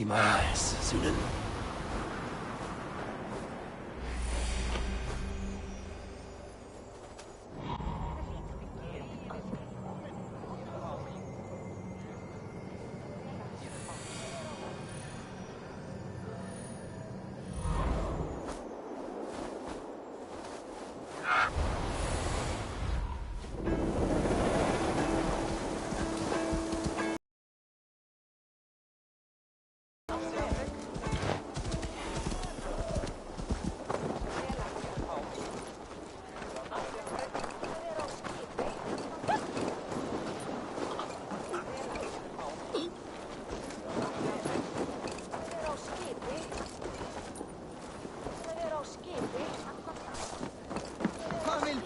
my eyes, Sunan.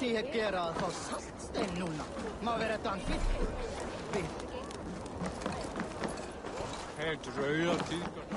Ég gera að fá saltstein núna. Má vera danfýtt. Helt röda typer.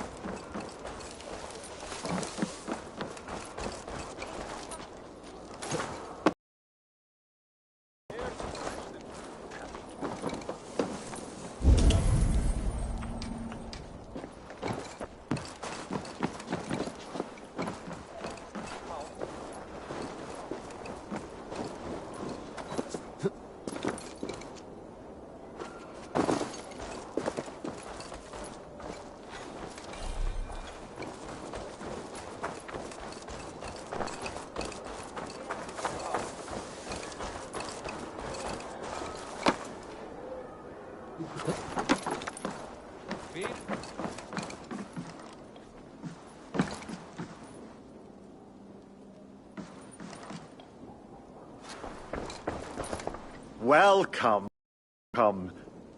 Welcome.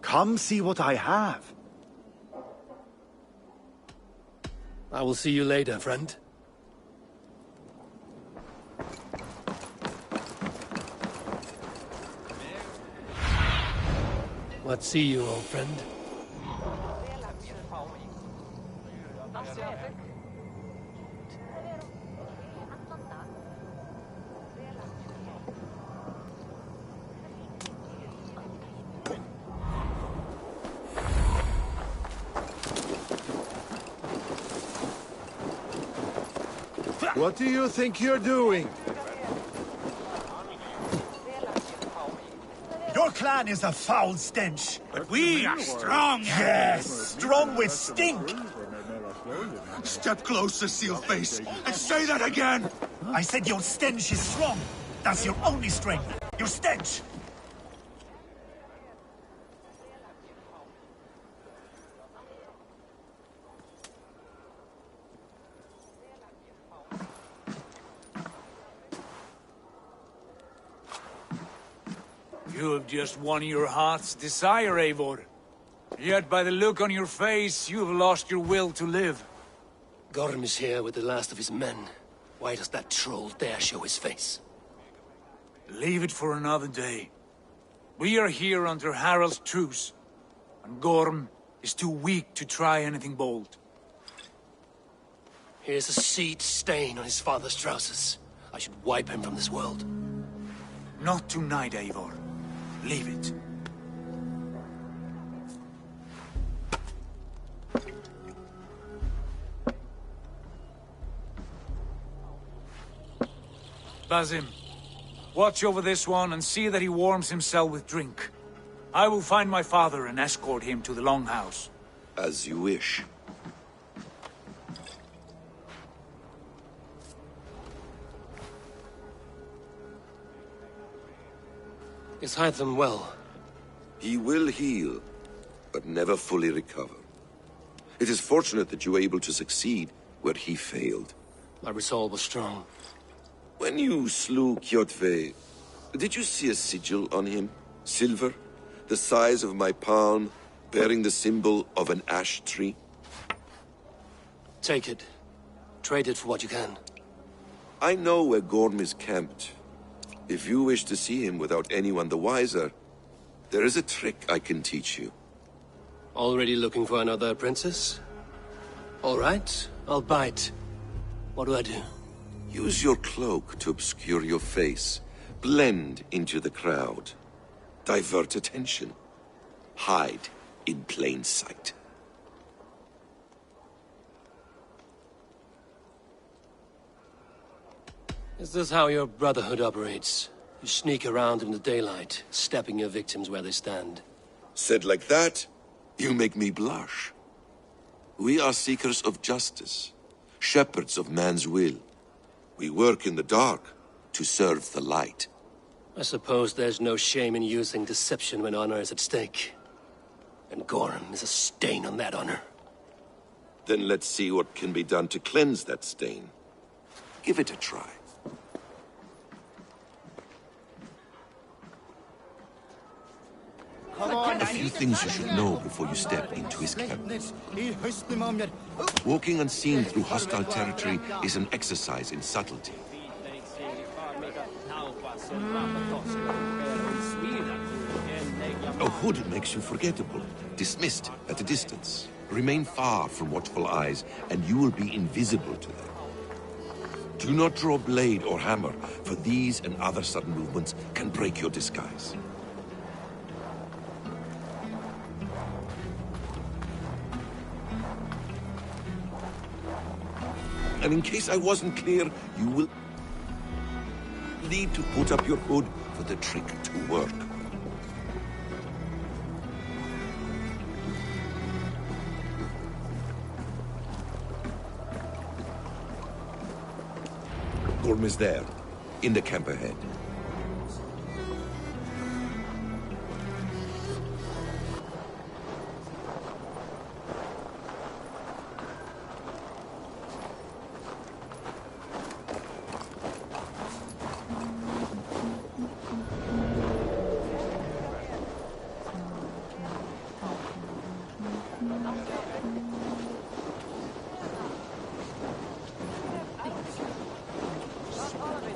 Come see what I have. I will see you later, friend. What see you, old friend? What do you think you're doing? Your clan is a foul stench, but we are strong. Yes, strong with stink. Step closer, Sealface, and say that again. I said your stench is strong. That's your only strength. Your stench. You have just won your heart's desire, Eivor. Yet by the look on your face, you have lost your will to live. Gorm is here with the last of his men. Why does that troll dare show his face? Leave it for another day. We are here under Harald's truce, and Gorm is too weak to try anything bold. Here's a seed stain on his father's trousers. I should wipe him from this world. Not tonight, Eivor. Leave it. Basim, watch over this one and see that he warms himself with drink. I will find my father and escort him to the Longhouse. As you wish. Is Hytham well? He will heal, but never fully recover. It is fortunate that you were able to succeed where he failed. My resolve was strong. When you slew Kjotve, did you see a sigil on him? Silver, the size of my palm, bearing the symbol of an ash tree? Take it. Trade it for what you can. I know where Gorm is camped. If you wish to see him without anyone the wiser, there is a trick I can teach you. Already looking for another princess? All right, I'll bite. What do I do? Use your cloak to obscure your face. Blend into the crowd. Divert attention. Hide in plain sight. Is this how your Brotherhood operates? You sneak around in the daylight, stepping your victims where they stand. Said like that, you make me blush. We are seekers of justice, shepherds of man's will. We work in the dark to serve the light. I suppose there's no shame in using deception when honor is at stake. And Gorham is a stain on that honor. Then let's see what can be done to cleanse that stain. Give it a try. A few things you should know before you step into his camp. Walking unseen through hostile territory is an exercise in subtlety. A hood makes you forgettable, dismissed at a distance. Remain far from watchful eyes, and you will be invisible to them. Do not draw blade or hammer, for these and other sudden movements can break your disguise. And in case I wasn't clear, you will need to put up your hood for the trick to work. Gorm is there, in the camp ahead.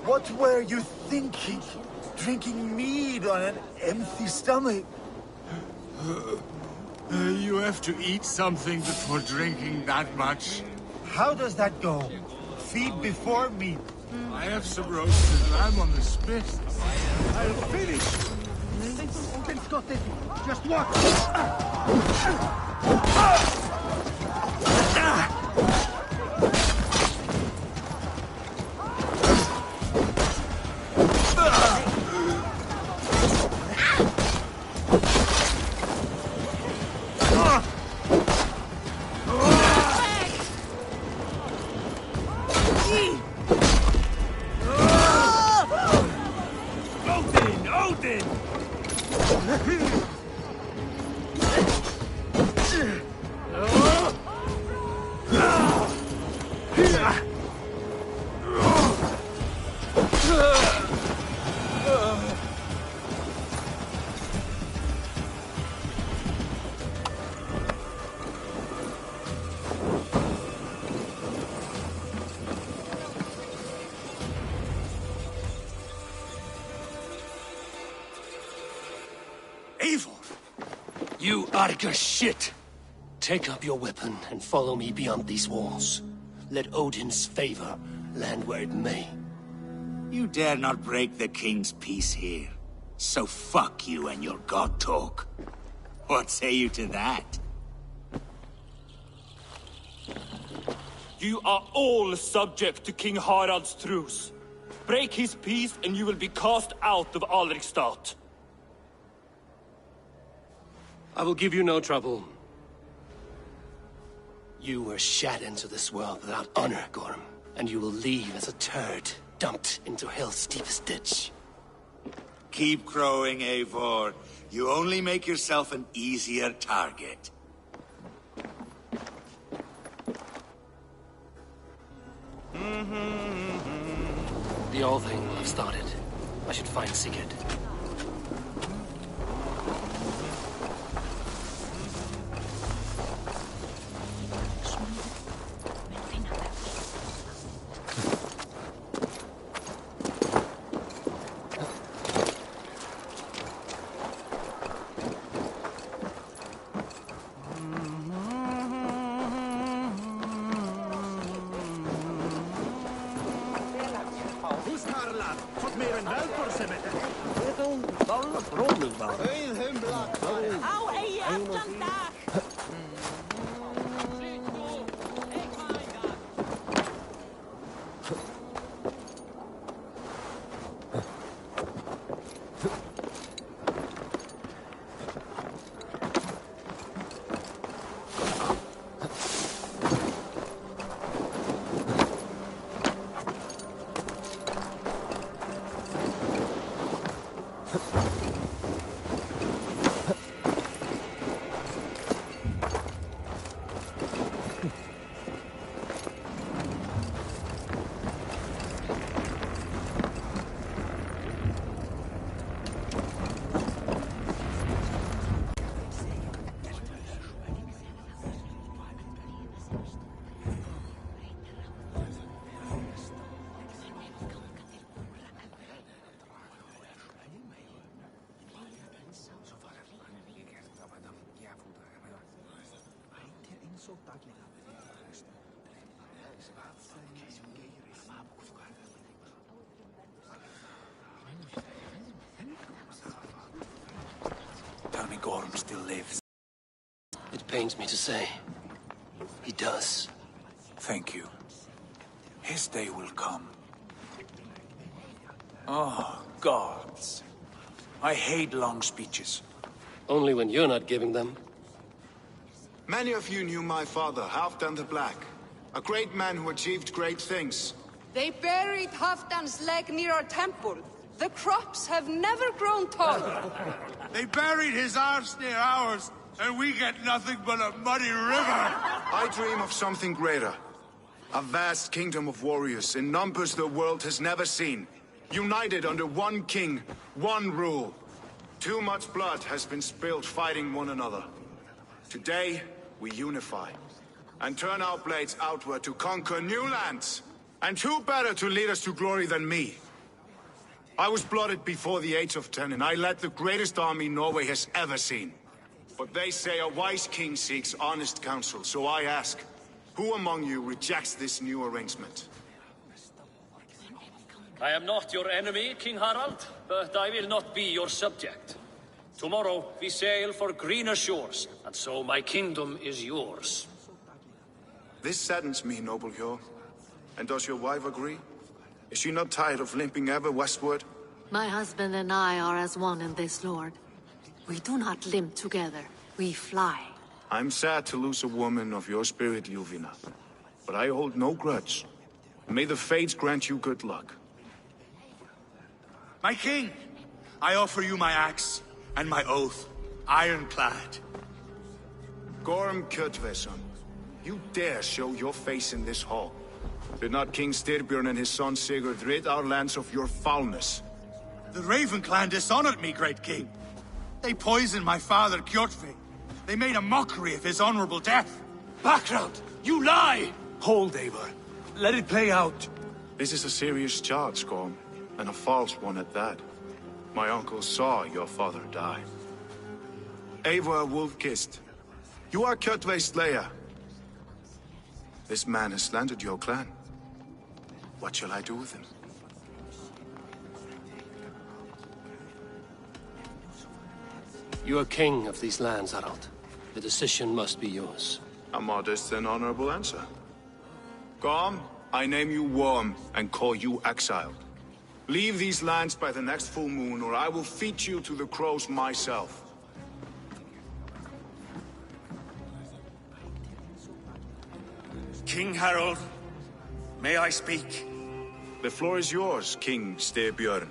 What were you thinking? Drinking mead on an empty stomach? You have to eat something before drinking that much. How does that go? Feed before meat. I have some roasted lamb on the spit. I'll finish! Just watch! You Arga shit! Take up your weapon and follow me beyond these walls. Let Odin's favor land where it may. You dare not break the king's peace here. So fuck you and your god talk. What say you to that? You are all subject to King Harald's truce. Break his peace and you will be cast out of Alrikstad. I will give you no trouble. You were shat into this world without honor, Gorm, and you will leave as a turd dumped into hell's deepest ditch. Keep crowing, Eivor. You only make yourself an easier target. The old thing will have started. I should find Sigurd. Gorm still lives. It pains me to say. He does. Thank you. His day will come. Oh, gods. I hate long speeches. Only when you're not giving them. Many of you knew my father, Halfdan the Black. A great man who achieved great things. They buried Halfdan's leg near our temple. The crops have never grown tall. They buried his arse near ours, and we get nothing but a muddy river. I dream of something greater. A vast kingdom of warriors in numbers the world has never seen. United under one king, one rule. Too much blood has been spilled fighting one another. Today, we unify. And turn our blades outward to conquer new lands. And who better to lead us to glory than me? I was blooded before the age of 10, and I led the greatest army Norway has ever seen. But they say a wise king seeks honest counsel, so I ask, who among you rejects this new arrangement? I am not your enemy, King Harald, but I will not be your subject. Tomorrow we sail for greener shores, and so my kingdom is yours. This saddens me, noble Hjor. And does your wife agree? Is she not tired of limping ever westward? My husband and I are as one in this, Lord. We do not limp together, we fly. I'm sad to lose a woman of your spirit, Ljuvina. But I hold no grudge. May the fates grant you good luck. My king, I offer you my axe and my oath, ironclad. Gorm Kjotveson, you dare show your face in this hall. Did not King Styrbjörn and his son Sigurd rid our lands of your foulness? The Raven clan dishonored me, great king. They poisoned my father, Kjotve. They made a mockery of his honorable death. Background! You lie! Hold, Eivor. Let it play out. This is a serious charge, Gorm, and a false one at that. My uncle saw your father die. Eivor Wolf-Kissed, you are Kjotve's slayer. This man has slandered your clan. What shall I do with him? You are king of these lands, Harald. The decision must be yours. A modest and honorable answer. Gorm, I name you Worm and call you exiled. Leave these lands by the next full moon, or I will feed you to the crows myself. King Harold, may I speak? The floor is yours, King Styrbjörn.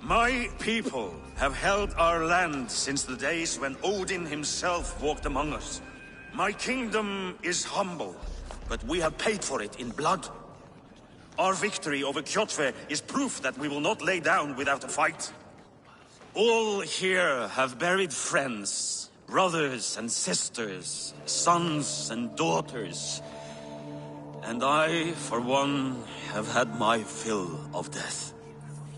My people have held our land since the days when Odin himself walked among us. My kingdom is humble, but we have paid for it in blood. Our victory over Kjotve is proof that we will not lay down without a fight. All here have buried friends, brothers and sisters, sons and daughters. And I, for one, have had my fill of death.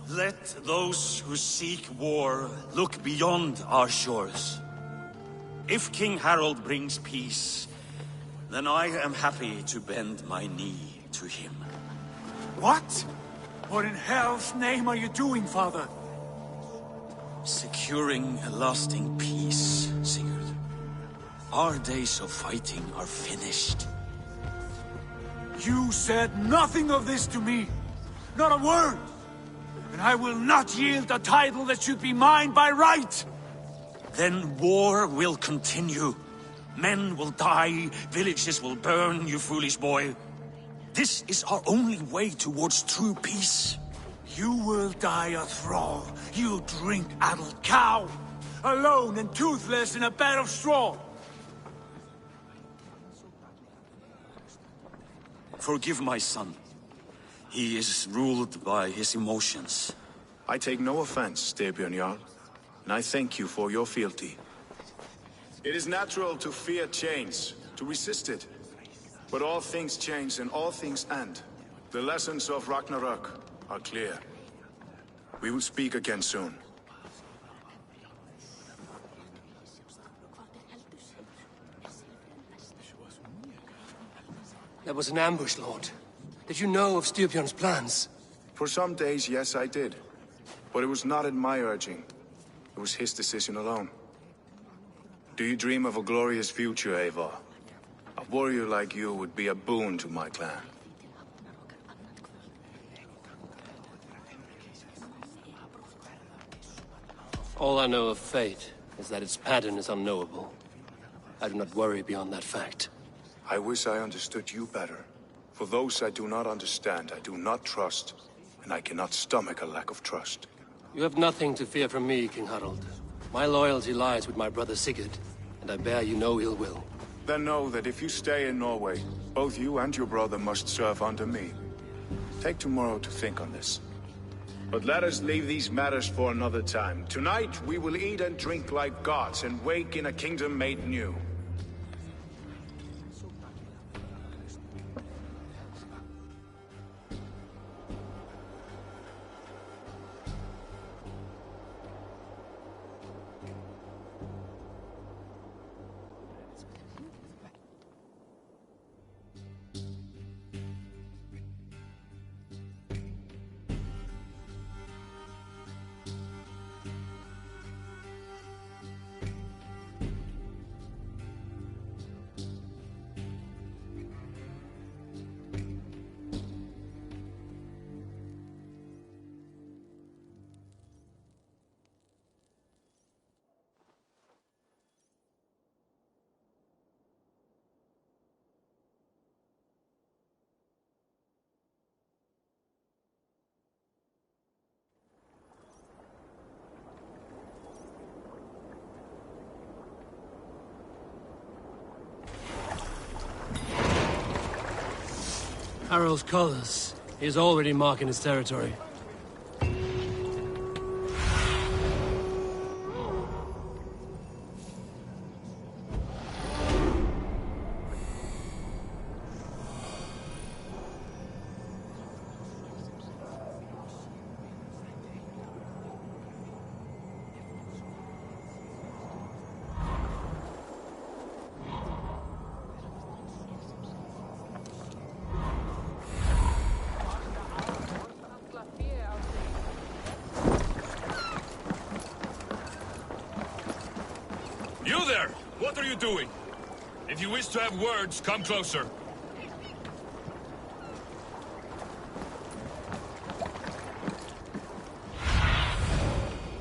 Let those who seek war look beyond our shores. If King Harold brings peace, then I am happy to bend my knee to him. What? What in hell's name are you doing, father? Securing a lasting peace, Sigurd. Our days of fighting are finished. You said nothing of this to me. Not a word. And I will not yield a title that should be mine by right. Then war will continue. Men will die, villages will burn, you foolish boy. This is our only way towards true peace. You will die a thrall, you drink-addled cow. Alone and toothless in a bed of straw. Forgive my son. He is ruled by his emotions. I take no offense, Styrbjörn Jarl, and I thank you for your fealty. It is natural to fear change, to resist it. But all things change and all things end. The lessons of Ragnarok are clear. We will speak again soon. That was an ambush, Lord. Did you know of Styrbjörn's plans? For some days, yes, I did. But it was not at my urging. It was his decision alone. Do you dream of a glorious future, Eivor? A warrior like you would be a boon to my clan. All I know of fate is that its pattern is unknowable. I do not worry beyond that fact. I wish I understood you better. For those I do not understand, I do not trust, and I cannot stomach a lack of trust. You have nothing to fear from me, King Harald. My loyalty lies with my brother Sigurd, and I bear you no ill will. Then know that if you stay in Norway, both you and your brother must serve under me. Take tomorrow to think on this. But let us leave these matters for another time. Tonight, we will eat and drink like gods and wake in a kingdom made new. Harald's colors. He is already marking his territory. You there! What are you doing? If you wish to have words, come closer.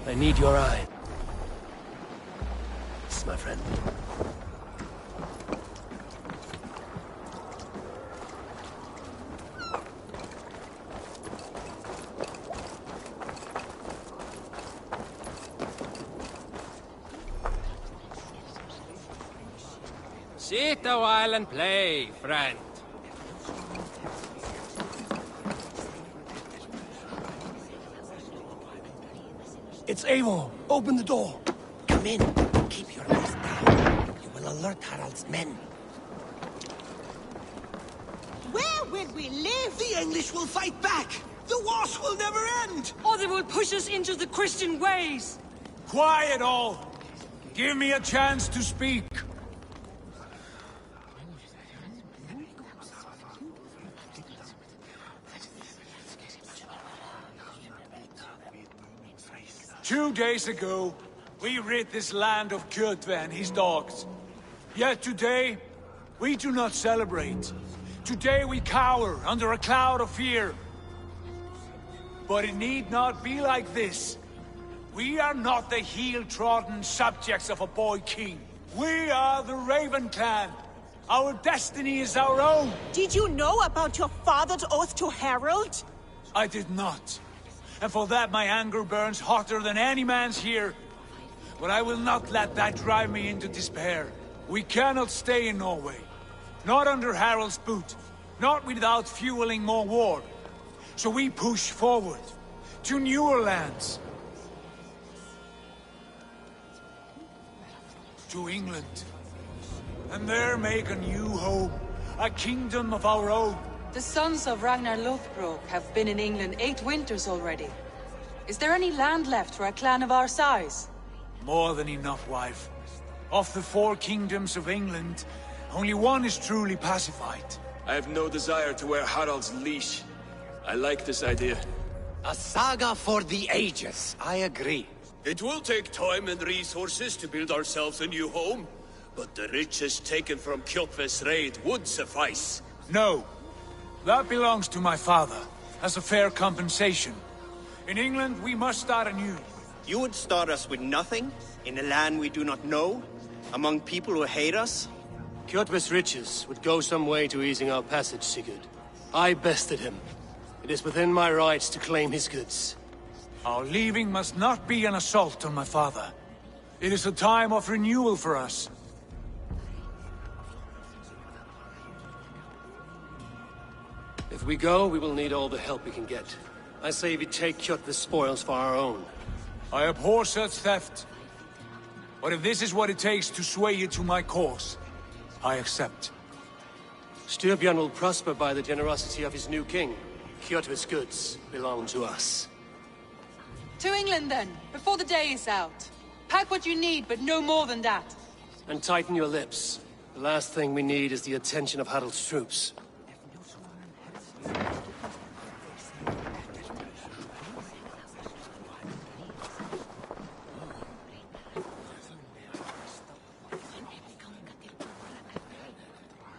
I need your eye. This, my friend. Sit a while and play, friend. It's Eivor. Open the door. Come in. Keep your voice down. You will alert Harald's men. Where will we live? The English will fight back. The wars will never end. Or they will push us into the Christian ways. Quiet all! Give me a chance to speak. 2 days ago, we rid this land of Kjotve and his dogs. Yet today, we do not celebrate. Today we cower under a cloud of fear. But it need not be like this. We are not the heel-trodden subjects of a boy king. We are the Raven clan. Our destiny is our own. Did you know about your father's oath to Harald? I did not. And for that my anger burns hotter than any man's here. But I will not let that drive me into despair. We cannot stay in Norway. Not under Harald's boot. Not without fueling more war. So we push forward. To newer lands. To England. And there make a new home. A kingdom of our own. The sons of Ragnar Lothbrok have been in England 8 winters already. Is there any land left for a clan of our size? More than enough, wife. Of the 4 kingdoms of England, only one is truly pacified. I have no desire to wear Harald's leash. I like this idea. A saga for the ages. I agree. It will take time and resources to build ourselves a new home, but the riches taken from Kjotve's raid would suffice. No. That belongs to my father, as a fair compensation. In England, we must start anew. You would start us with nothing? In a land we do not know? Among people who hate us? Kjotve's riches would go some way to easing our passage, Sigurd. I bested him. It is within my rights to claim his goods. Our leaving must not be an assault on my father. It is a time of renewal for us. If we go, we will need all the help we can get. I say we take Kjotve's spoils for our own. I abhor such theft. But if this is what it takes to sway you to my cause, I accept. Styrbjörn will prosper by the generosity of his new king. Kjotve's goods belong to us. To England, then, before the day is out. Pack what you need, but no more than that. And tighten your lips. The last thing we need is the attention of Harald's troops.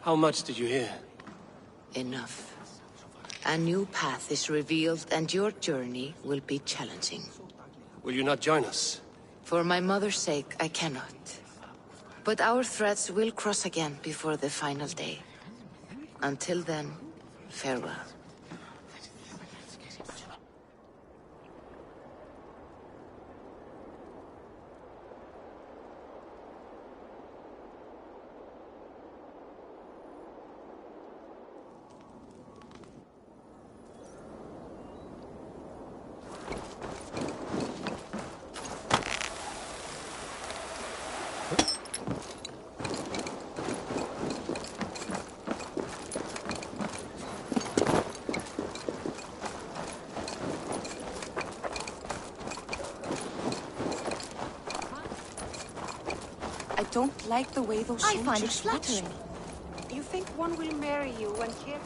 How much did you hear? Enough. A new path is revealed, and your journey will be challenging. Will you not join us? For my mother's sake, I cannot. But our threads will cross again before the final day. Until then, farewell. I don't like the way those soldiers I find it flattering. You think one will marry you when here?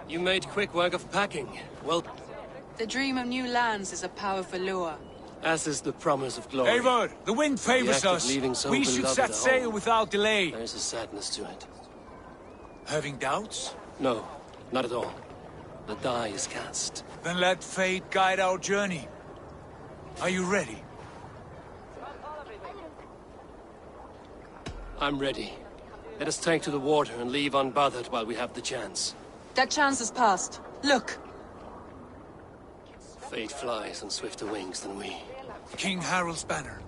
You made quick work of packing. Well, The dream of new lands is a powerful lure. as is the promise of glory. Eivor, the wind favors The act of us. leaving so We should beloved set a sail home. without delay. There is a sadness to it. Having doubts? No, not at all. The die is cast. Then let fate guide our journey. Are you ready? I'm ready. Let us take to the water and leave unbothered while we have the chance. That chance is past. Look! Fate flies on swifter wings than we. King Harald's banner.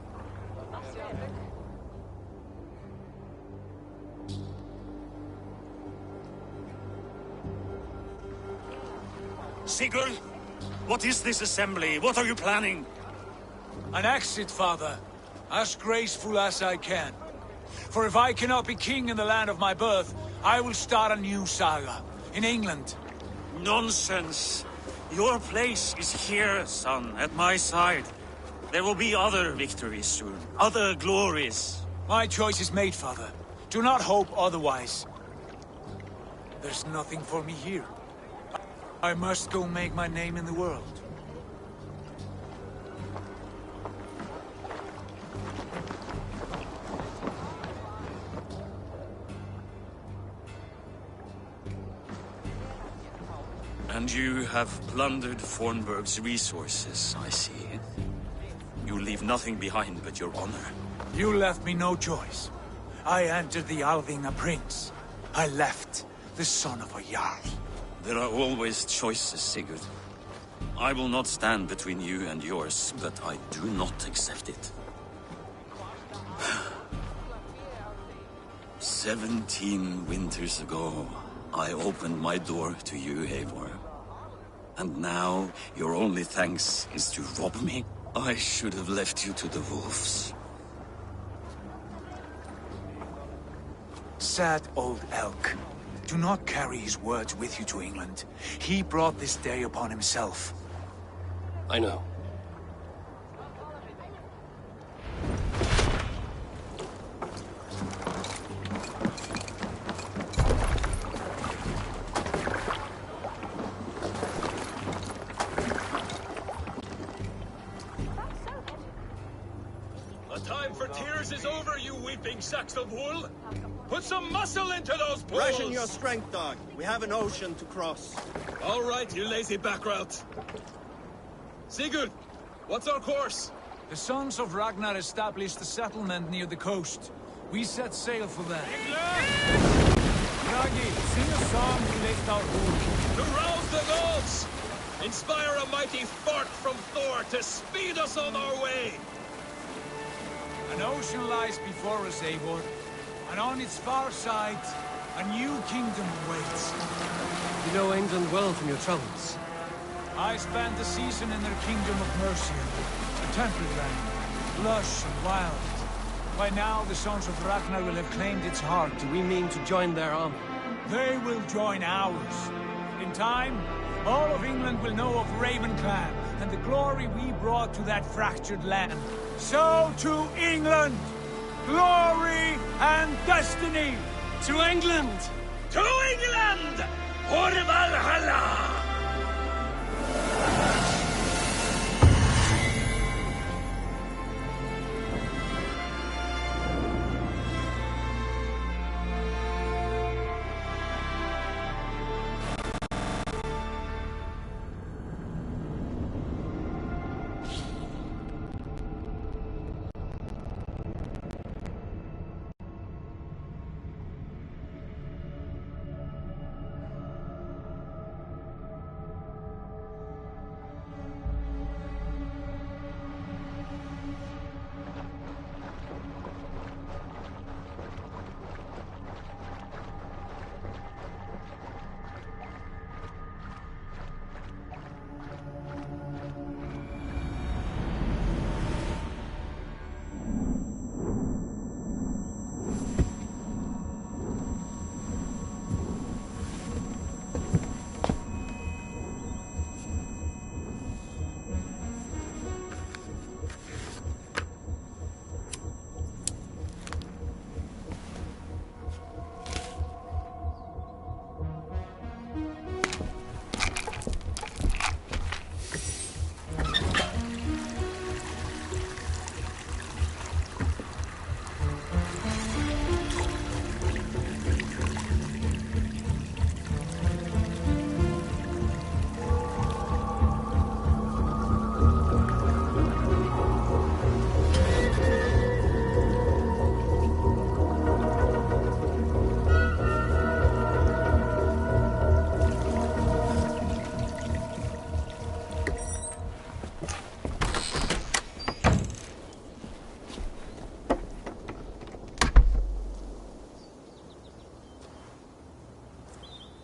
Sigurd, what is this assembly? What are you planning? An exit, father. As graceful as I can. For if I cannot be king in the land of my birth, I will start a new saga. In England. Nonsense. Your place is here, son, at my side. There will be other victories soon. Other glories. My choice is made, father. Do not hope otherwise. There's nothing for me here. I must go make my name in the world. And you have plundered Fornburg's resources, I see. You leave nothing behind but your honor. You left me no choice. I entered the Alving a prince. I left the son of a Jarl. There are always choices, Sigurd. I will not stand between you and yours, but I do not accept it. 17 winters ago, I opened my door to you, Eivor. And now, your only thanks is to rob me? I should have left you to the wolves. Sad old elk. Do not carry his words with you to England. He brought this day upon himself. I know. for tears is over, you weeping sacks of wool. Put some muscle into those bulls! Ration your strength, dog. We have an ocean to cross. All right, you lazy backrout. Sigurd, what's our course? The sons of Ragnar established a settlement near the coast. We set sail for them. Raggi, sing a song to lift our mood. To rouse the gods! Inspire a mighty fart from Thor to speed us on our way! An ocean lies before us, Eivor, and on its far side, a new kingdom awaits. You know England well from your travels. I spent a season in their kingdom of Mercia, a temperate land, lush and wild. By now, the sons of Ragnar will have claimed its heart. Do we mean to join their army? They will join ours. In time, all of England will know of Raven Clan and the glory we brought to that fractured land. So to England! Glory and destiny! To England! To England! For Valhalla!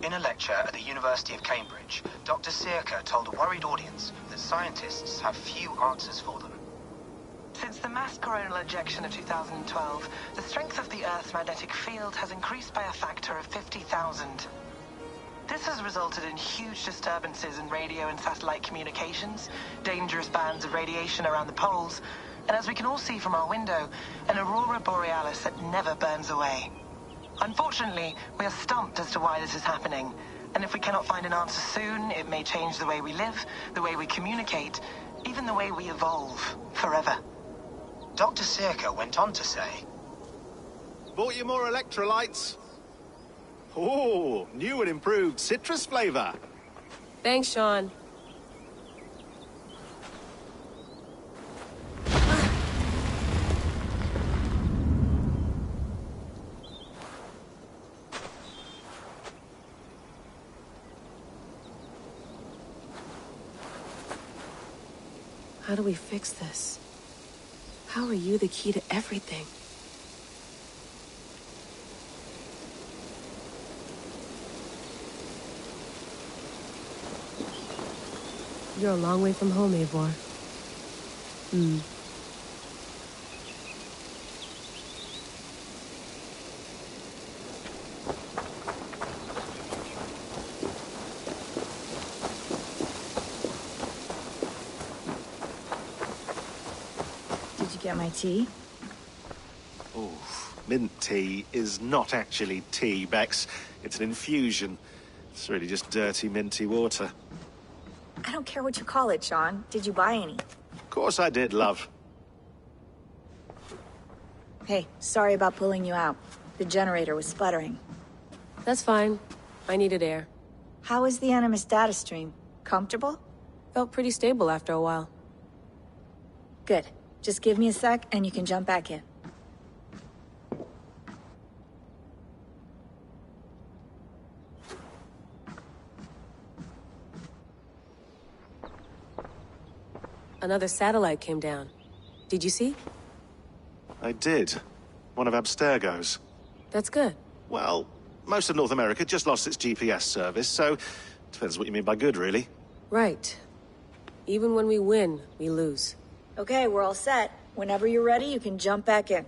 In a lecture at the University of Cambridge, Dr. Sirka told a worried audience that scientists have few answers for them. Since the mass coronal ejection of 2012, the strength of the Earth's magnetic field has increased by a factor of 50,000. This has resulted in huge disturbances in radio and satellite communications, dangerous bands of radiation around the poles, and as we can all see from our window, an aurora borealis that never burns away. Unfortunately, we are stumped as to why this is happening, and if we cannot find an answer soon, it may change the way we live, the way we communicate, even the way we evolve, forever. Dr. Sirka went on to say, Bought you more electrolytes? Oh, new and improved citrus flavor. Thanks, Sean. How do we fix this? How are you the key to everything? You're a long way from home, Eivor. Did you get my tea? Oh, mint tea is not actually tea, Bex. It's an infusion. It's really just dirty, minty water. I don't care what you call it, Sean. Did you buy any? Of course I did, love. Hey, sorry about pulling you out. The generator was sputtering. That's fine. I needed air. How was the Animus data stream? Comfortable? Felt pretty stable after a while. Good. Just give me a sec and you can jump back in. Another satellite came down. Did you see? I did. One of Abstergo's. That's good. Well, most of North America just lost its GPS service, so depends what you mean by good, really. Right. Even when we win, we lose. Okay, we're all set. Whenever you're ready, you can jump back in.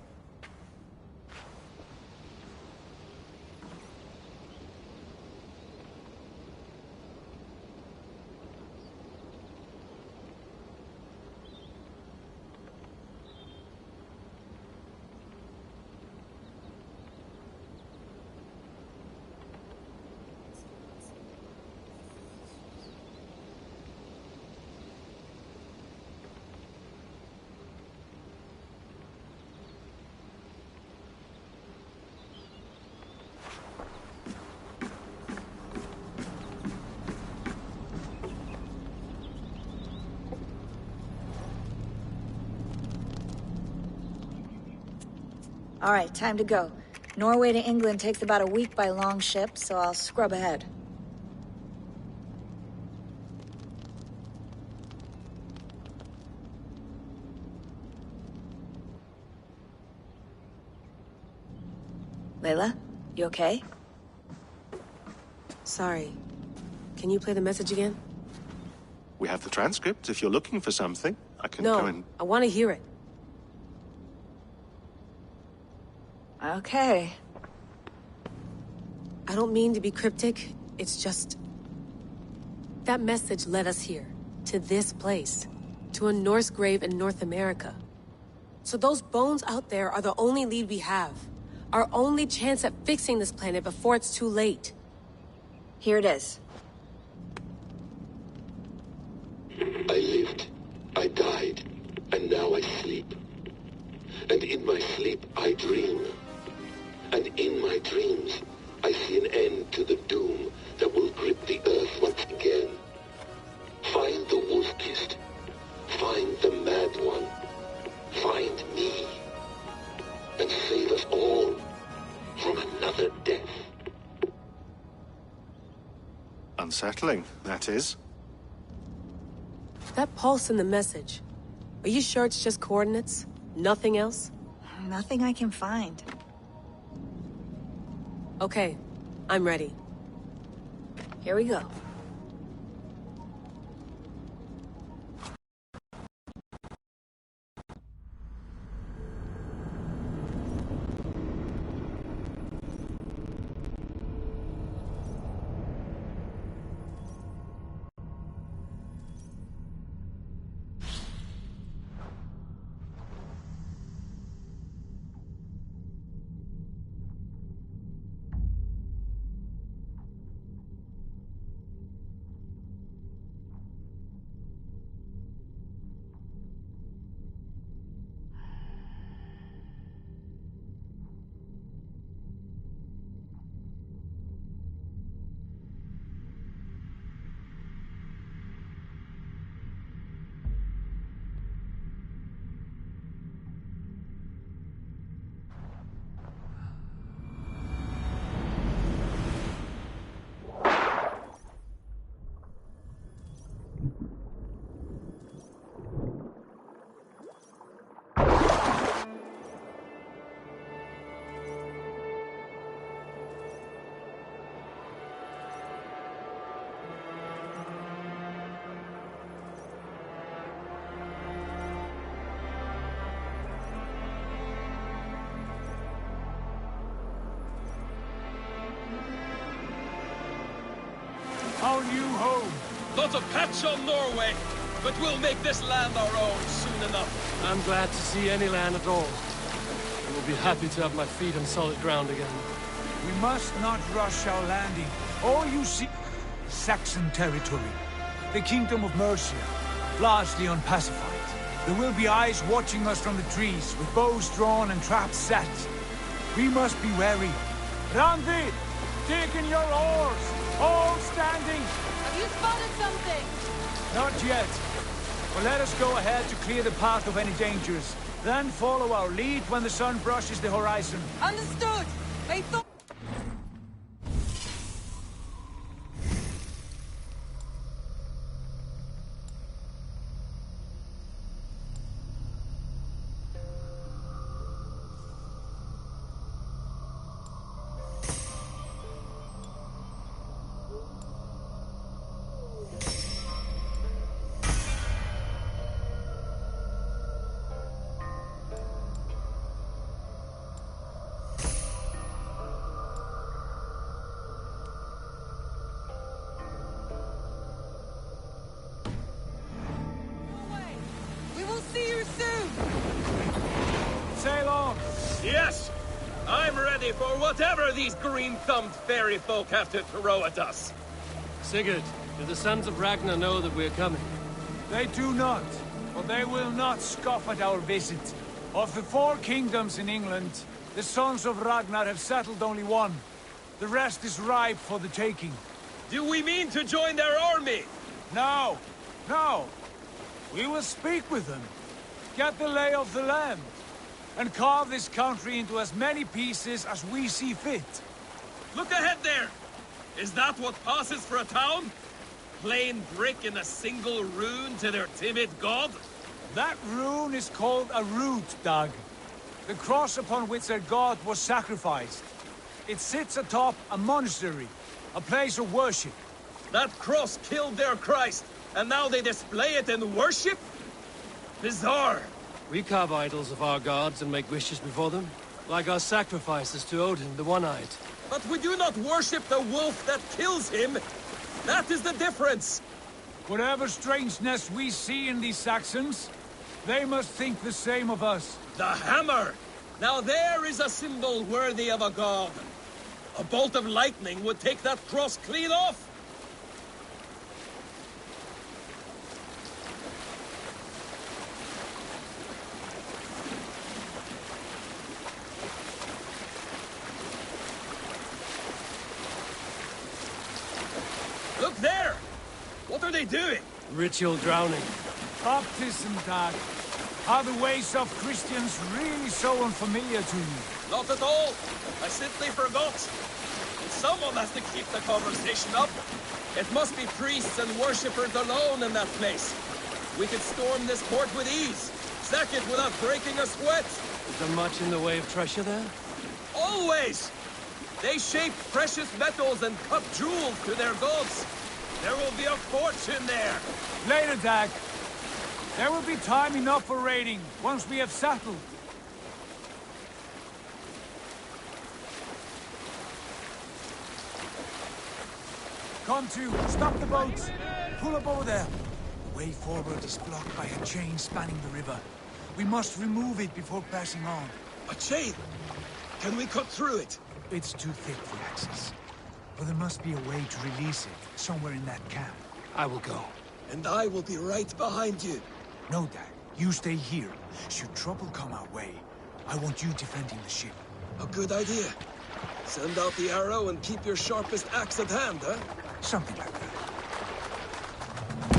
All right, time to go. Norway to England takes about a week by long ship, so I'll scrub ahead. Layla, you okay? Sorry. Can you play the message again? We have the transcript. If you're looking for something, I can No, go and... I want to hear it. Okay. I don't mean to be cryptic. It's just... that message led us here. To this place. To a Norse grave in North America. So those bones out there are the only lead we have. Our only chance at fixing this planet before it's too late. Here it is. I lived, I died, and now I sleep. And in my sleep I dream. And in my dreams, I see an end to the doom that will grip the earth once again. Find the wolf-kissed. Find the mad one. Find me. And save us all from another death. Unsettling, that is. That pulse in the message. Are you sure it's just coordinates? Nothing else? Nothing I can find. Okay, I'm ready. Here we go. Our new home. Not a patch on Norway, but we'll make this land our own soon enough. I'm glad to see any land at all. I will be happy to have my feet on solid ground again. We must not rush our landing. All you see... Saxon territory. The Kingdom of Mercia. Largely unpacified. There will be eyes watching us from the trees, with bows drawn and traps set. We must be wary. Randi! Dig in your oars! All standing! Have you spotted something? Not yet. But let us go ahead to clear the path of any dangers. Then follow our lead when the sun brushes the horizon. Understood! May Thor... Sail on! Yes! I'm ready for whatever these green-thumbed fairy folk have to throw at us. Sigurd, do the sons of Ragnar know that we're coming? They do not, but they will not scoff at our visit. Of the 4 kingdoms in England, the sons of Ragnar have settled only one. The rest is ripe for the taking. Do we mean to join their army? No, no. We will speak with them, get the lay of the land, and carve this country into as many pieces as we see fit. Look ahead there! Is that what passes for a town? Plain brick in a single rune to their timid god? That rune is called a root, Dag. The cross upon which their god was sacrificed. It sits atop a monastery, a place of worship. That cross killed their Christ, and now they display it in worship? Bizarre. We carve idols of our gods and make wishes before them, like our sacrifices to Odin, the One-Eyed. But we do not worship the wolf that kills him. That is the difference. Whatever strangeness we see in these Saxons, they must think the same of us. The hammer! Now there is a symbol worthy of a god. A bolt of lightning would take that cross clean off. Look there! What are they doing? Ritual drowning. Baptism, Dag. Are the ways of Christians really so unfamiliar to you? Not at all. I simply forgot. Someone has to keep the conversation up. It must be priests and worshippers alone in that place. We could storm this port with ease. Sack it without breaking a sweat. Is there much in the way of treasure there? Always! They shape precious metals and cut jewels to their gods. There will be a fortune there. Later, Dag. There will be time enough for raiding, once we have settled. Come to, stop the boats. Pull up over there. The way forward is blocked by a chain spanning the river. We must remove it before passing on. A chain? Can we cut through it? It's too thick for access. But there must be a way to release it, somewhere in that camp. I will go. And I will be right behind you. No, Dad. You stay here. Should trouble come our way, I want you defending the ship. A good idea. Send out the arrow and keep your sharpest axe at hand, huh? Something like that.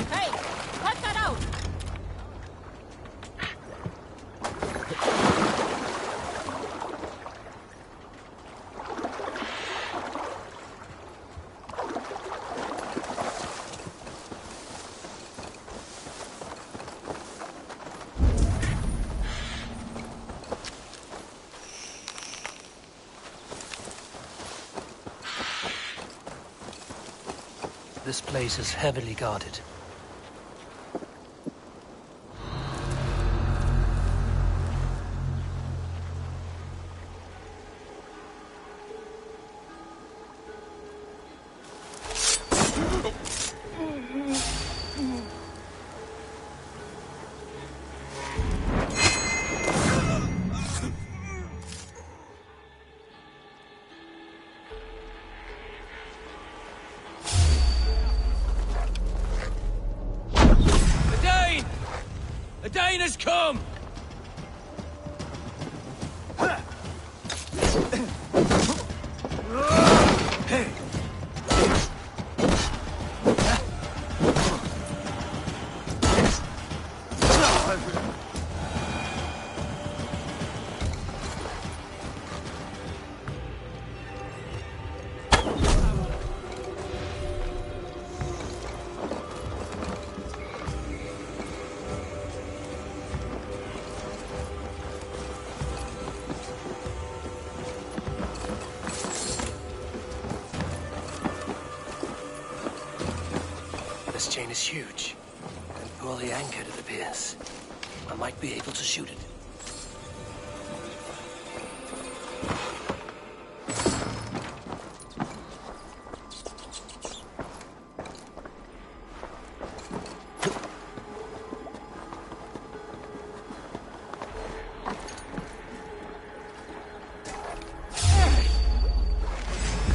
Hey! Cut that out! This place is heavily guarded. A Dane has come! Hey! This chain is huge, and poorly anchored, it appears. I might be able to shoot it.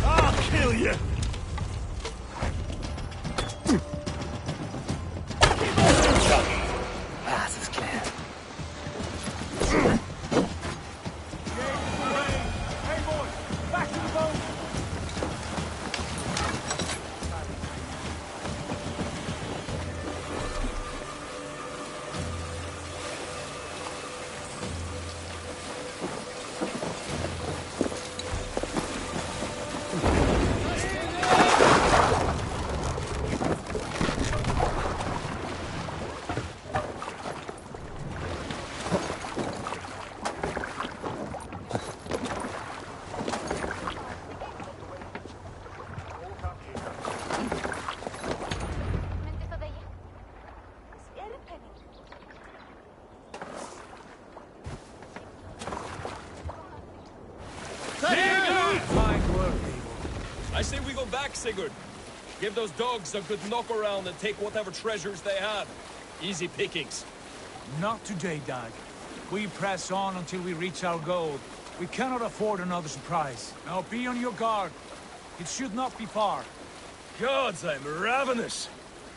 I'll kill you! Path is clear. Hey boys, back to the boat! Fine work, Abel. I say we go back, Sigurd. Give those dogs a good knock around and take whatever treasures they have. Easy pickings. Not today, Dag. We press on until we reach our goal. We cannot afford another surprise. Now be on your guard. It should not be far. Gods, I'm ravenous.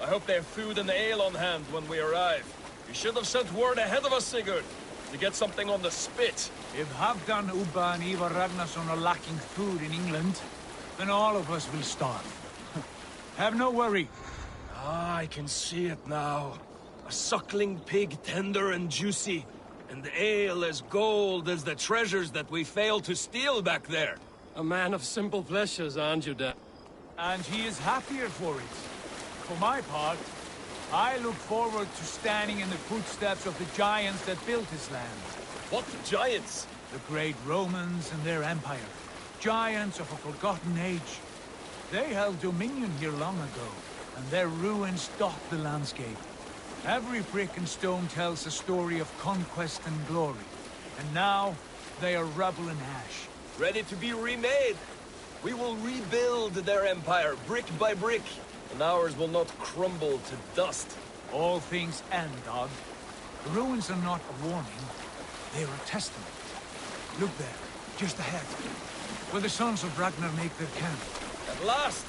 I hope they have food and ale on hand when we arrive. You should have sent word ahead of us, Sigurd, to get something on the spit. If Halfdan, Ubba and Ivar Ragnarsson are lacking food in England, then all of us will starve. Have no worry. Ah, I can see it now. A suckling pig, tender and juicy. And the ale as gold as the treasures that we failed to steal back there. A man of simple pleasures, aren't you, Dad? And he is happier for it. For my part, I look forward to standing in the footsteps of the giants that built this land. What giants? The great Romans and their empire. Giants of a forgotten age. They held dominion here long ago, and their ruins dot the landscape. Every brick and stone tells a story of conquest and glory. And now, they are rubble and ash. Ready to be remade. We will rebuild their empire, brick by brick. And ours will not crumble to dust. All things end, Dog. The ruins are not a warning. They are a testament. Look there, just ahead. Where the sons of Ragnar make their camp. At last,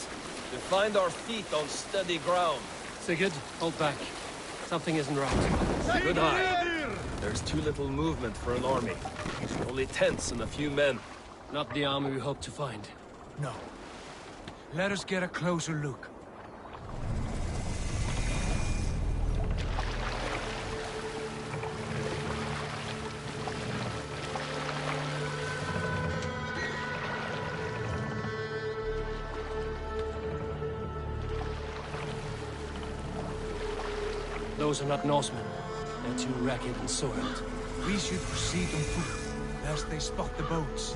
we find our feet on steady ground. Sigurd, hold back. Something isn't right. Good eye. There's too little movement for an army. Only tents and a few men. Not the army we hope to find. No. Let us get a closer look. Those are not Norsemen. They're too ragged and soiled. We should proceed on foot, lest they spot the boats.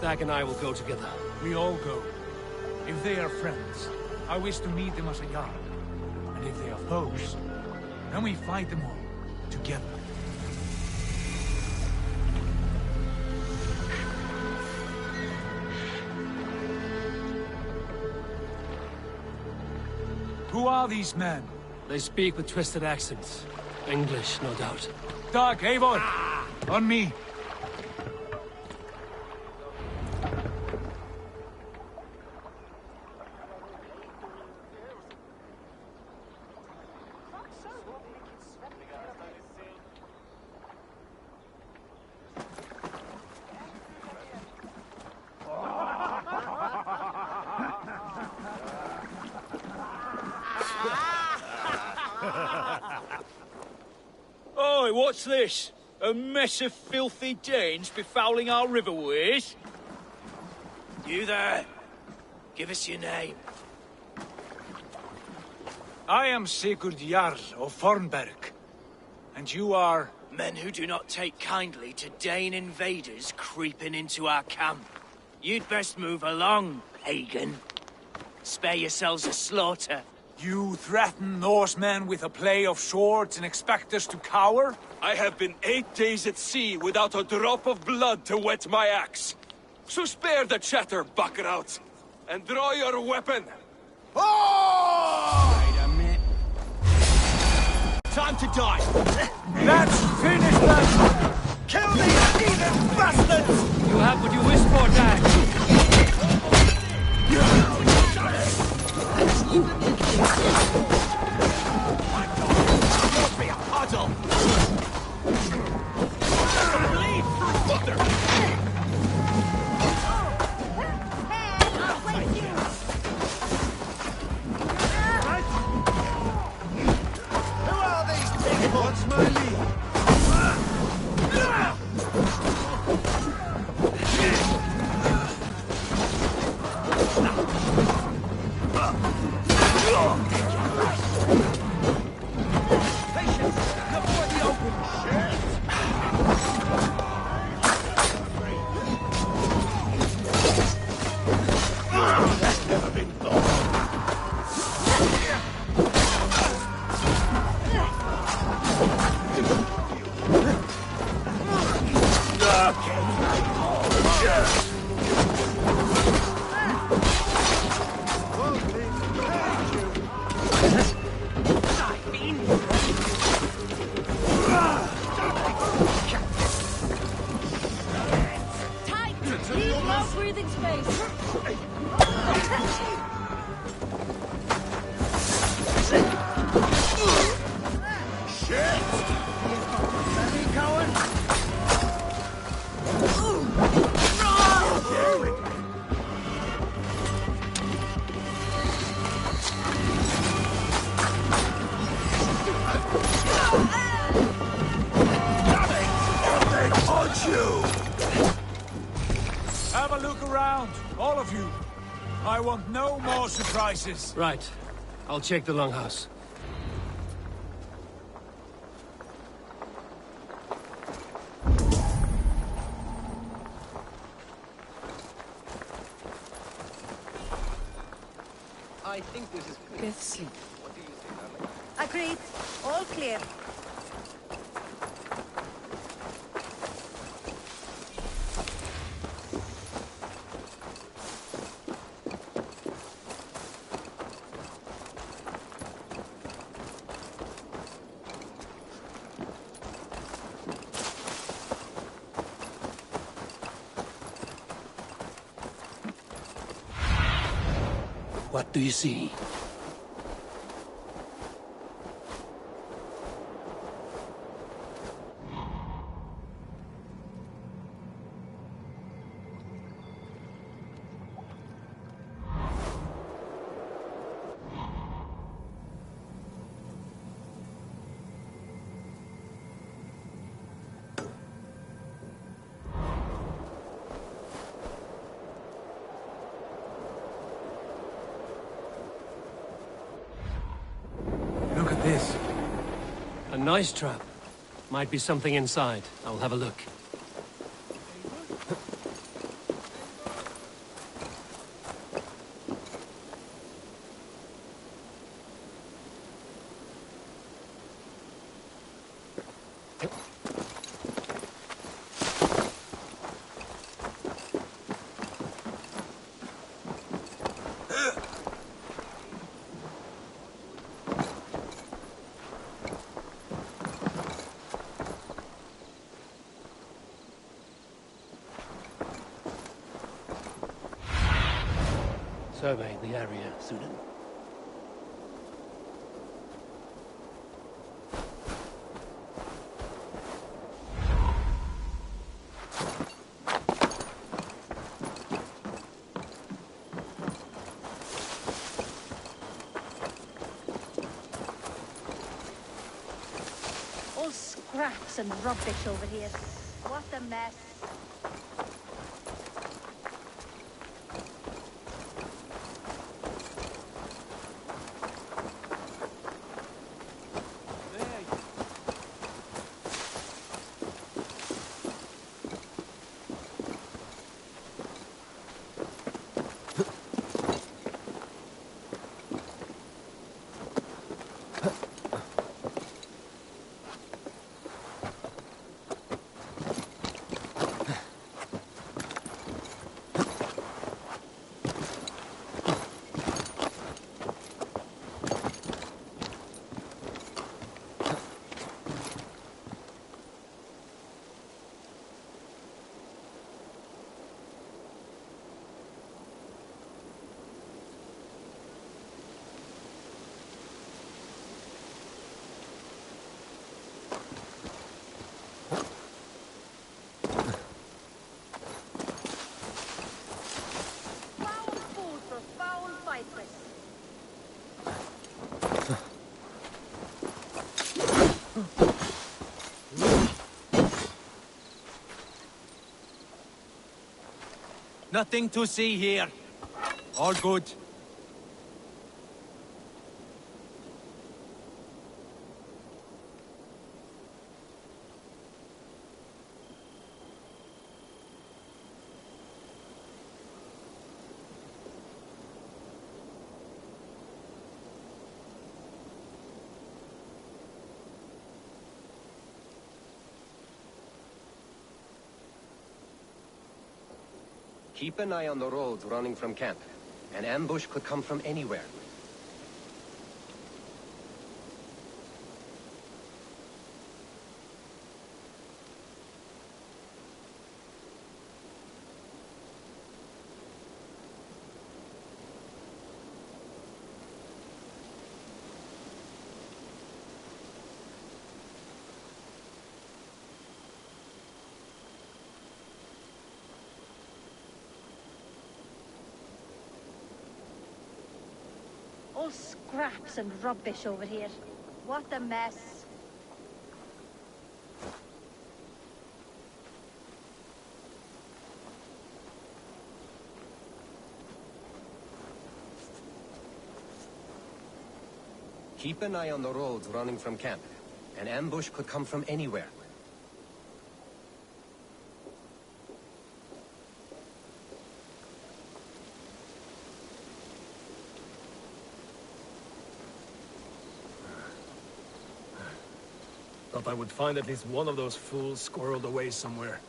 Dag and I will go together. We all go. If they are friends, I wish to meet them as a Jarl. And if they are foes, then we fight them all, together. Who are these men? They speak with twisted accents. English, no doubt. Dag, Eivor! On me! Oi, what's this? A mess of filthy Danes befouling our riverways? You there! Give us your name. I am Sigurd Jarl of Fornberg. And you are... Men who do not take kindly to Dane invaders creeping into our camp. You'd best move along, pagan. Spare yourselves a slaughter. You threaten Norsemen with a play of swords and expect us to cower? I have been 8 days at sea without a drop of blood to wet my axe. So spare the chatter, buckerouts, and draw your weapon. Oh! Wait a minute. Time to die! Let's finish them! Kill these heathen bastards! You have what you wish for, Dag. Be a puddle! Leave, mother! Who are these people? What's my lead? Have a look around, all of you. I want no more surprises. Right. I'll check the longhouse. I think this is... Get sleep. What do you think, Alex? Agreed. All clear. What do you see? Look at this. A nice trap. Might be something inside. I'll have a look. Survey the area, Sudan. scraps and rubbish over here. What a mess. Nothing to see here. All good. Keep an eye on the roads running from camp. An ambush could come from anywhere. All scraps and rubbish over here. What a mess. Keep an eye on the roads running from camp. An ambush could come from anywhere. Thought I would find at least one of those fools squirreled away somewhere.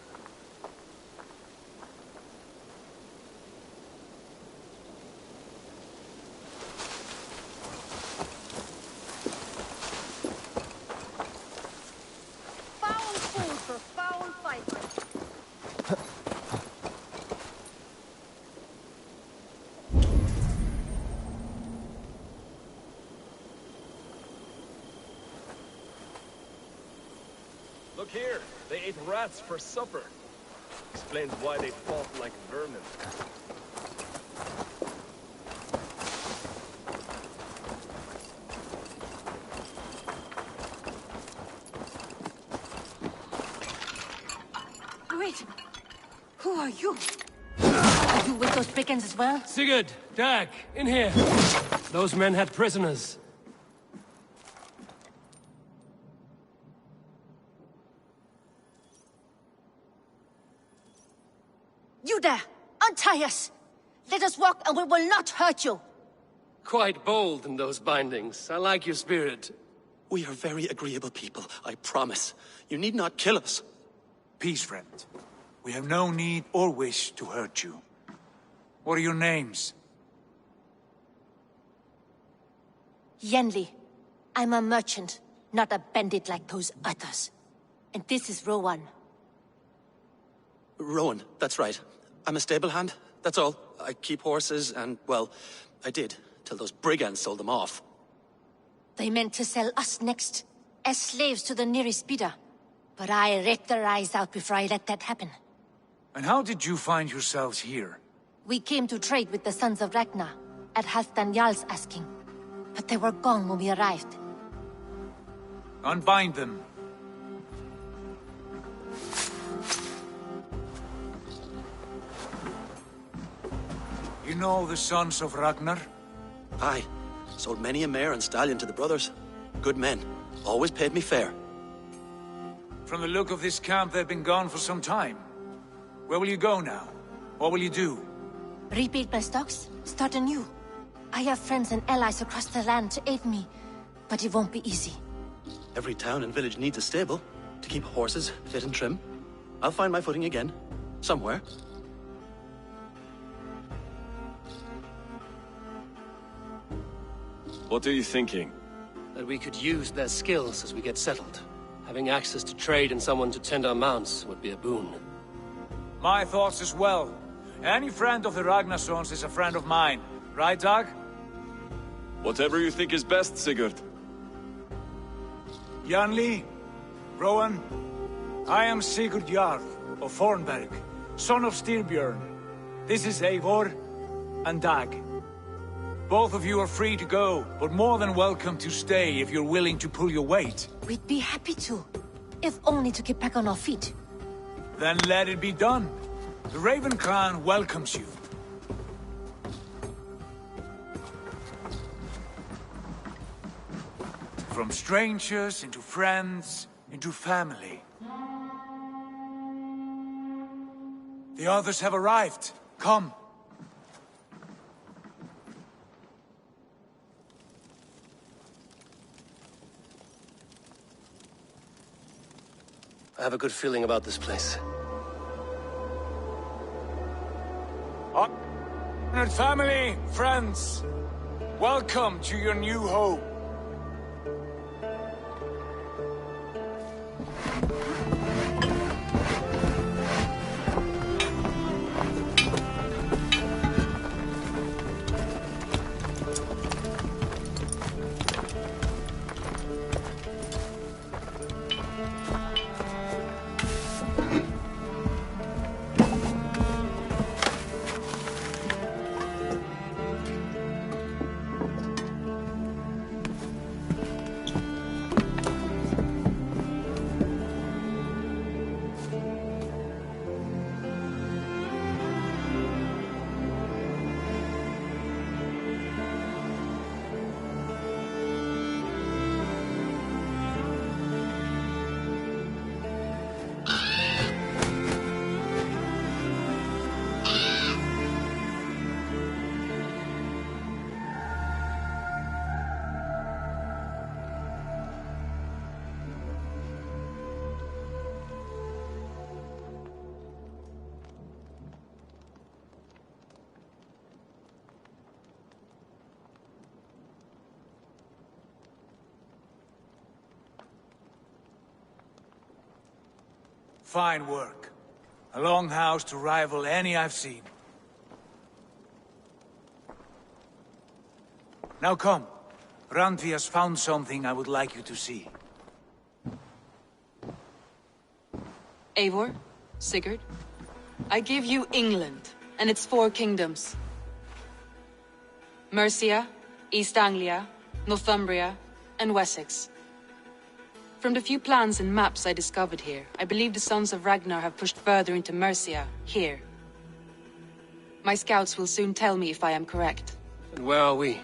Foul food for foul fighters. Look here, they ate rats for supper. Explains why they fought like vermin. Wait, who are you? Are you with those brigands as well? Sigurd, Dag, in here. Those men had prisoners. You there! Untie us! Let us walk and we will not hurt you! Quite bold in those bindings. I like your spirit. We are very agreeable people, I promise. You need not kill us. Peace, friend. We have no need or wish to hurt you. What are your names? Yenli. I'm a merchant, not a bandit like those others. And this is Rowan. Rowan, that's right. I'm a stable hand, that's all. I keep horses and, well, I did, till those brigands sold them off. They meant to sell us next, as slaves to the nearest bidder. But I ripped their eyes out before I let that happen. And how did you find yourselves here? We came to trade with the Sons of Ragnar, at Halfdan Jarl's asking. But they were gone when we arrived. Unbind them. know the sons of Ragnar? Aye. Sold many a mare and stallion to the brothers. Good men. Always paid me fair. From the look of this camp, they've been gone for some time. Where will you go now? What will you do? Rebuild my stocks, start anew. I have friends and allies across the land to aid me, but it won't be easy. Every town and village needs a stable to keep horses fit and trim. I'll find my footing again. Somewhere. What are you thinking? That we could use their skills as we get settled. Having access to trade and someone to tend our mounts would be a boon. My thoughts as well. Any friend of the Ragnarsons is a friend of mine. Right, Dag? Whatever you think is best, Sigurd. Janli, Rowan, I am Sigurd Jarl of Fornberg, son of Styrbjörn. This is Eivor and Dag. Both of you are free to go, but more than welcome to stay if you're willing to pull your weight. We'd be happy to, if only to get back on our feet. Then let it be done. The Raven clan welcomes you. From strangers, into friends, into family. The others have arrived. Come. I have a good feeling about this place. Honored family, friends, welcome to your new home. Fine work. A longhouse to rival any I've seen. Now come. Randvi has found something I would like you to see. Eivor, Sigurd, I give you England and its 4 kingdoms. Mercia, East Anglia, Northumbria, and Wessex. From the few plans and maps I discovered here, I believe the Sons of Ragnar have pushed further into Mercia, here. My scouts will soon tell me if I am correct. And where are we?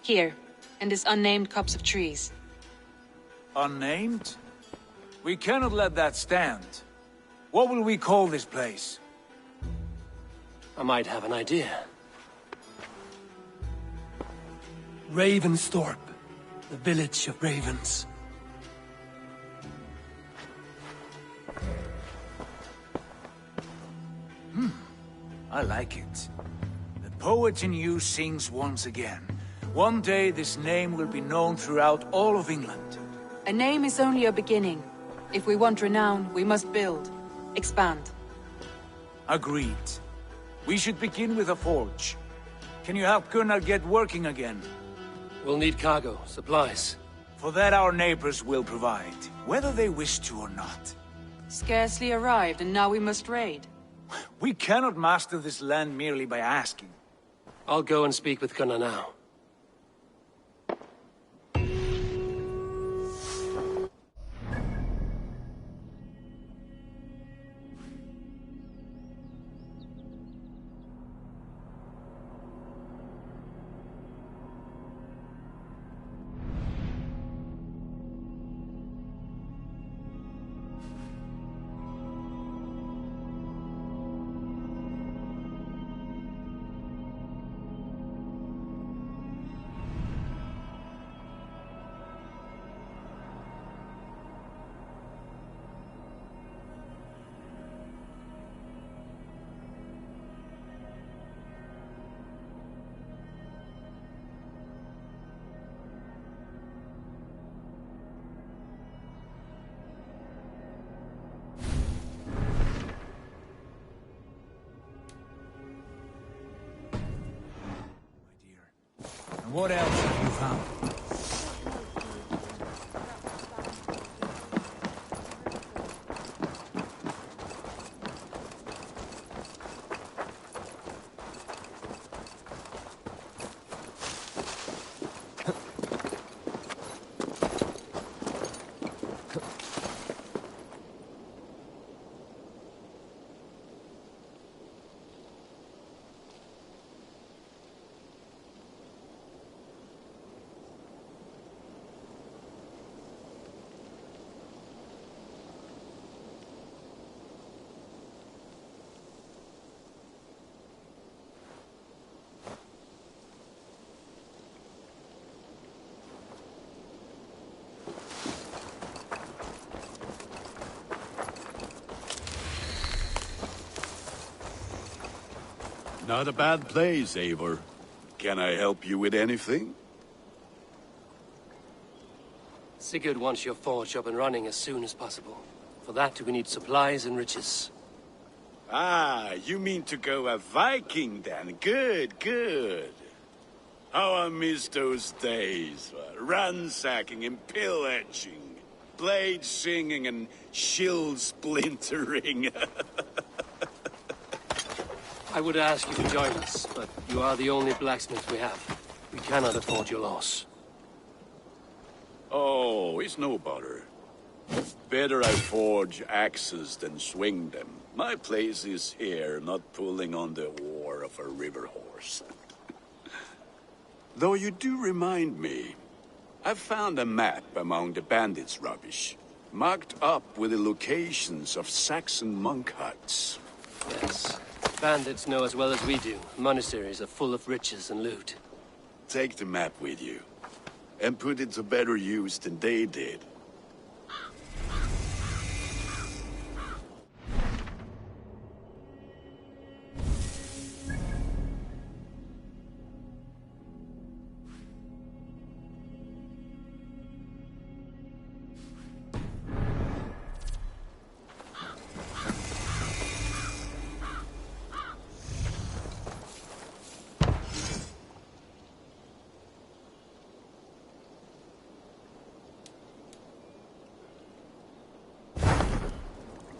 Here, in this unnamed copse of trees. Unnamed? We cannot let that stand. What will we call this place? I might have an idea. Ravensthorpe, the village of ravens. I like it. The poet in you sings once again. One day this name will be known throughout all of England. A name is only a beginning. If we want renown, we must build. Expand. Agreed. We should begin with a forge. Can you help Gunnar get working again? We'll need cargo, supplies. For that our neighbors will provide, whether they wish to or not. Scarcely arrived, and now we must raid. We cannot master this land merely by asking. I'll go and speak with Gunnar now. And what else have you found? Not a bad place, Eivor. Can I help you with anything? Sigurd wants your forge up and running as soon as possible. For that, we need supplies and riches. Ah, you mean to go a Viking then? Good, good. How I miss those days. Ransacking and pillaging. Blade singing and shield splintering. I would ask you to join us, but you are the only blacksmith we have. We cannot afford your loss. Oh, it's no bother. Better I forge axes than swing them. My place is here, not pulling on the oar of a river horse. Though you do remind me, I found a map among the bandits' rubbish, marked up with the locations of Saxon monk huts. Yes. Bandits know as well as we do. Monasteries are full of riches and loot. Take the map with you, and put it to better use than they did.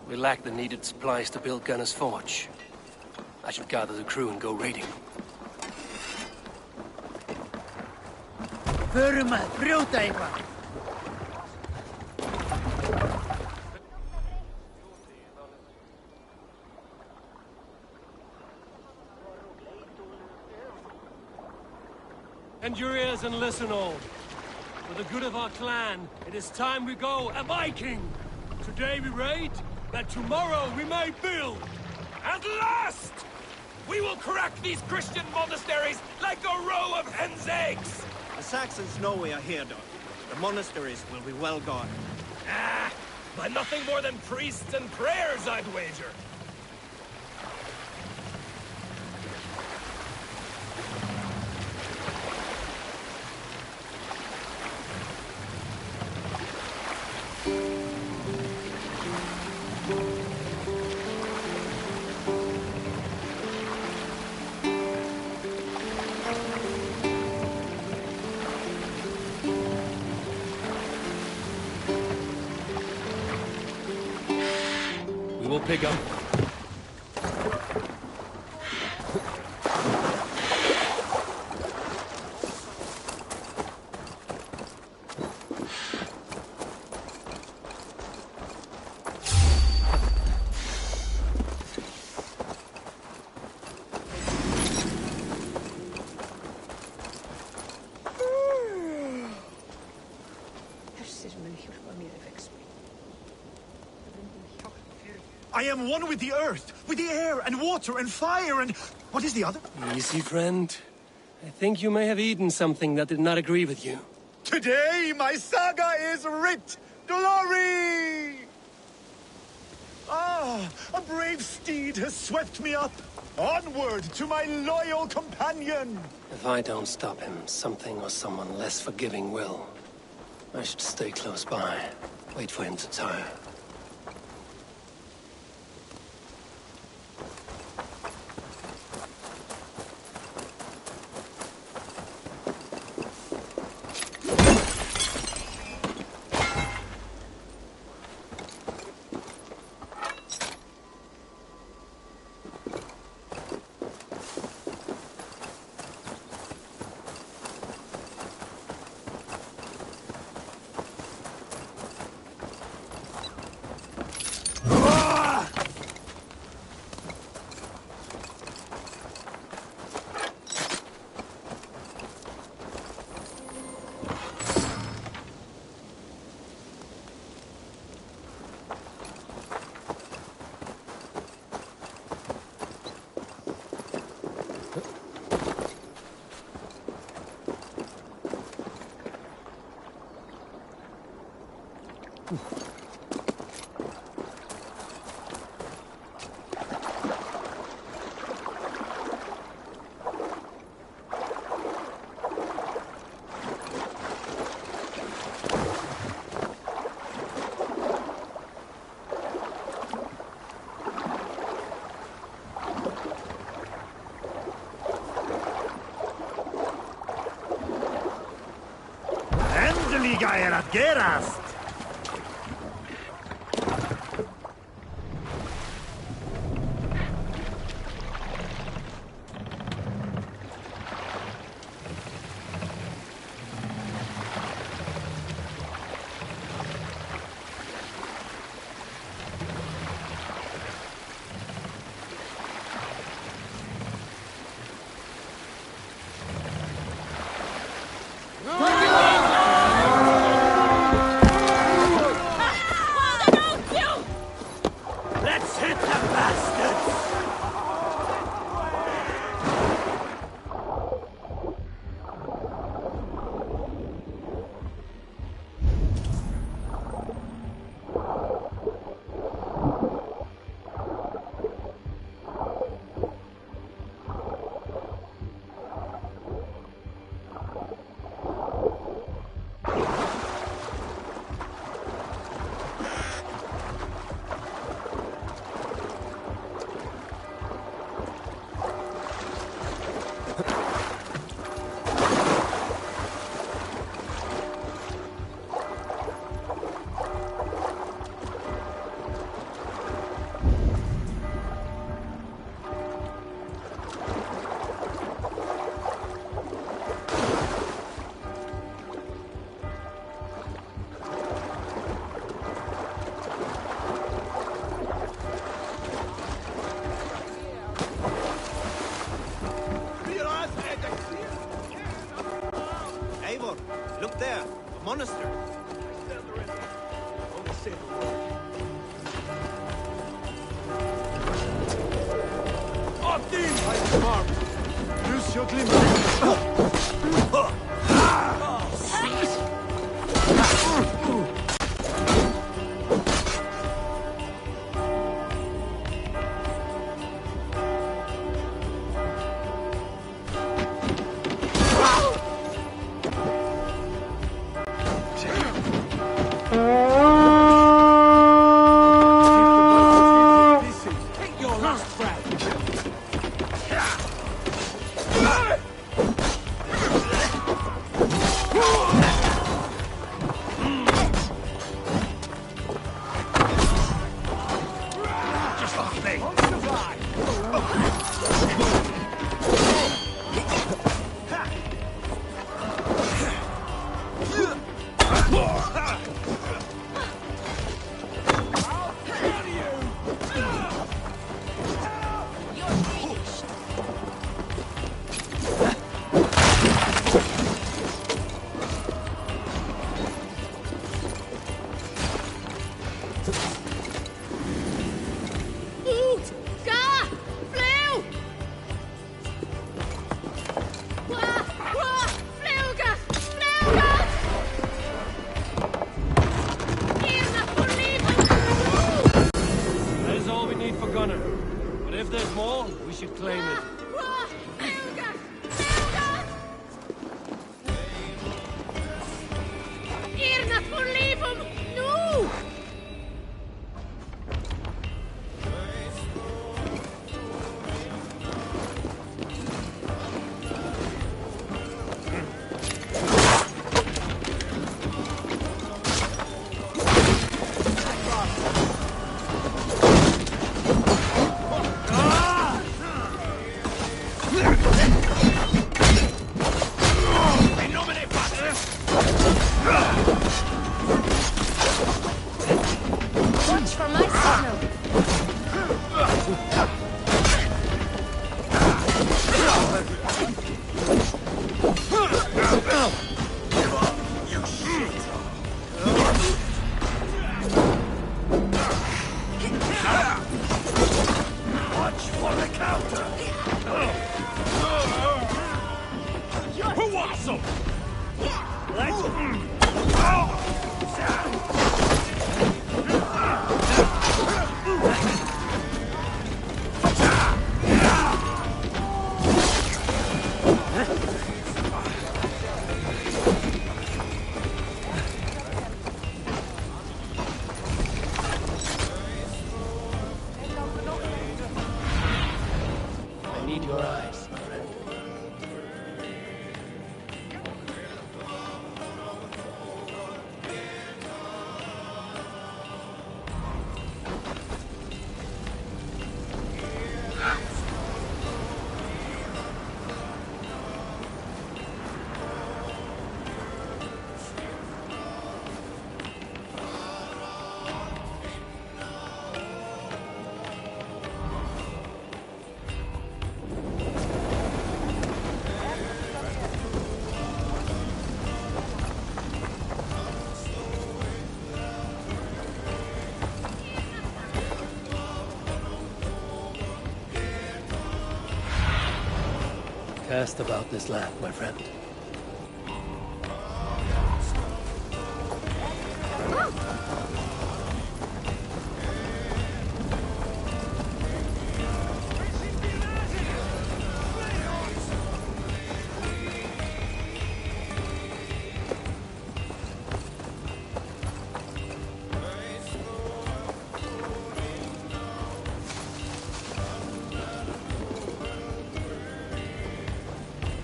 We lack the needed supplies to build Gunner's Forge. I should gather the crew and go raiding. Förum að brjóta eitthvað. Bend your ears and listen all. For the good of our clan, it is time we go a Viking! Today we raid, that tomorrow we may build! At last! We will crack these Christian monasteries like a row of hen's eggs! The Saxons know we are here, though. The monasteries will be well guarded. Ah, by nothing more than priests and prayers, I'd wager. We will pick up. I am one with the earth, with the air, and water, and fire, and... What is the other? Easy, friend. I think you may have eaten something that did not agree with you. Today, my saga is writ! Glory! Ah, a brave steed has swept me up. Onward to my loyal companion! If I don't stop him, something or someone less forgiving will. I should stay close by. Wait for him to tire. Endeliga er att gerast! Let's hit the bastards! Eivor, look there, a monastery. Opt in! Fight smart. Use your glimmer. Take your last breath. Just like me. Ut! Ga! Flew! Wa! Wa! Fluga! Fluga! Irna for livet! That is all we need for Gunnar. But if there's more, we should claim it. Wa! Fluga! Fluga! Irna for livet! No! asked about this land, my friend.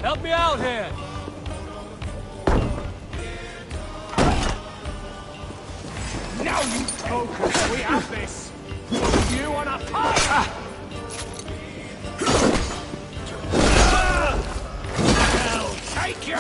Help me out here! Now you focus, we have this! You wanna fight? I'll take you!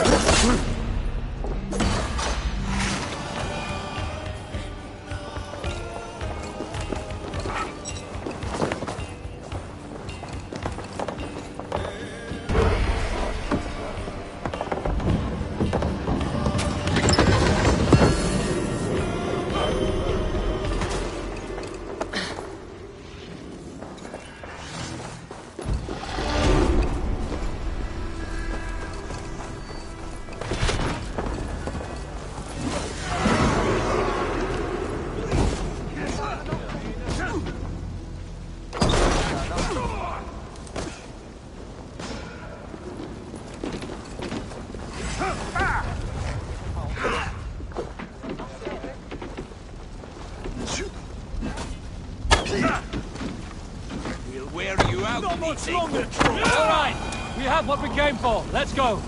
We'll wear you out. Not much longer, All right, we have what we came for. Let's go.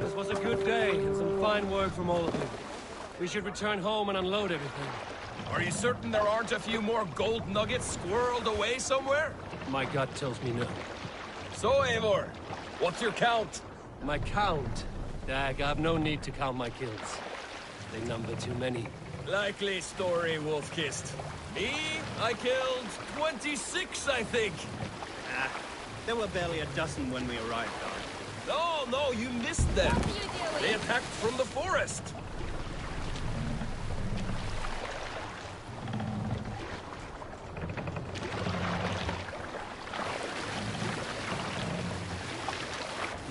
This was a good day and some fine work from all of you. We should return home and unload everything. Are you certain there aren't a few more gold nuggets squirreled away somewhere? My gut tells me no. So, Eivor, what's your count? My count? Dag, I've no need to count my kills. They number too many. Likely story, Wolf-Kissed. Me, I killed 26, I think. Ah, there were barely a dozen when we arrived, Don. No, you missed them. They attacked from the forest.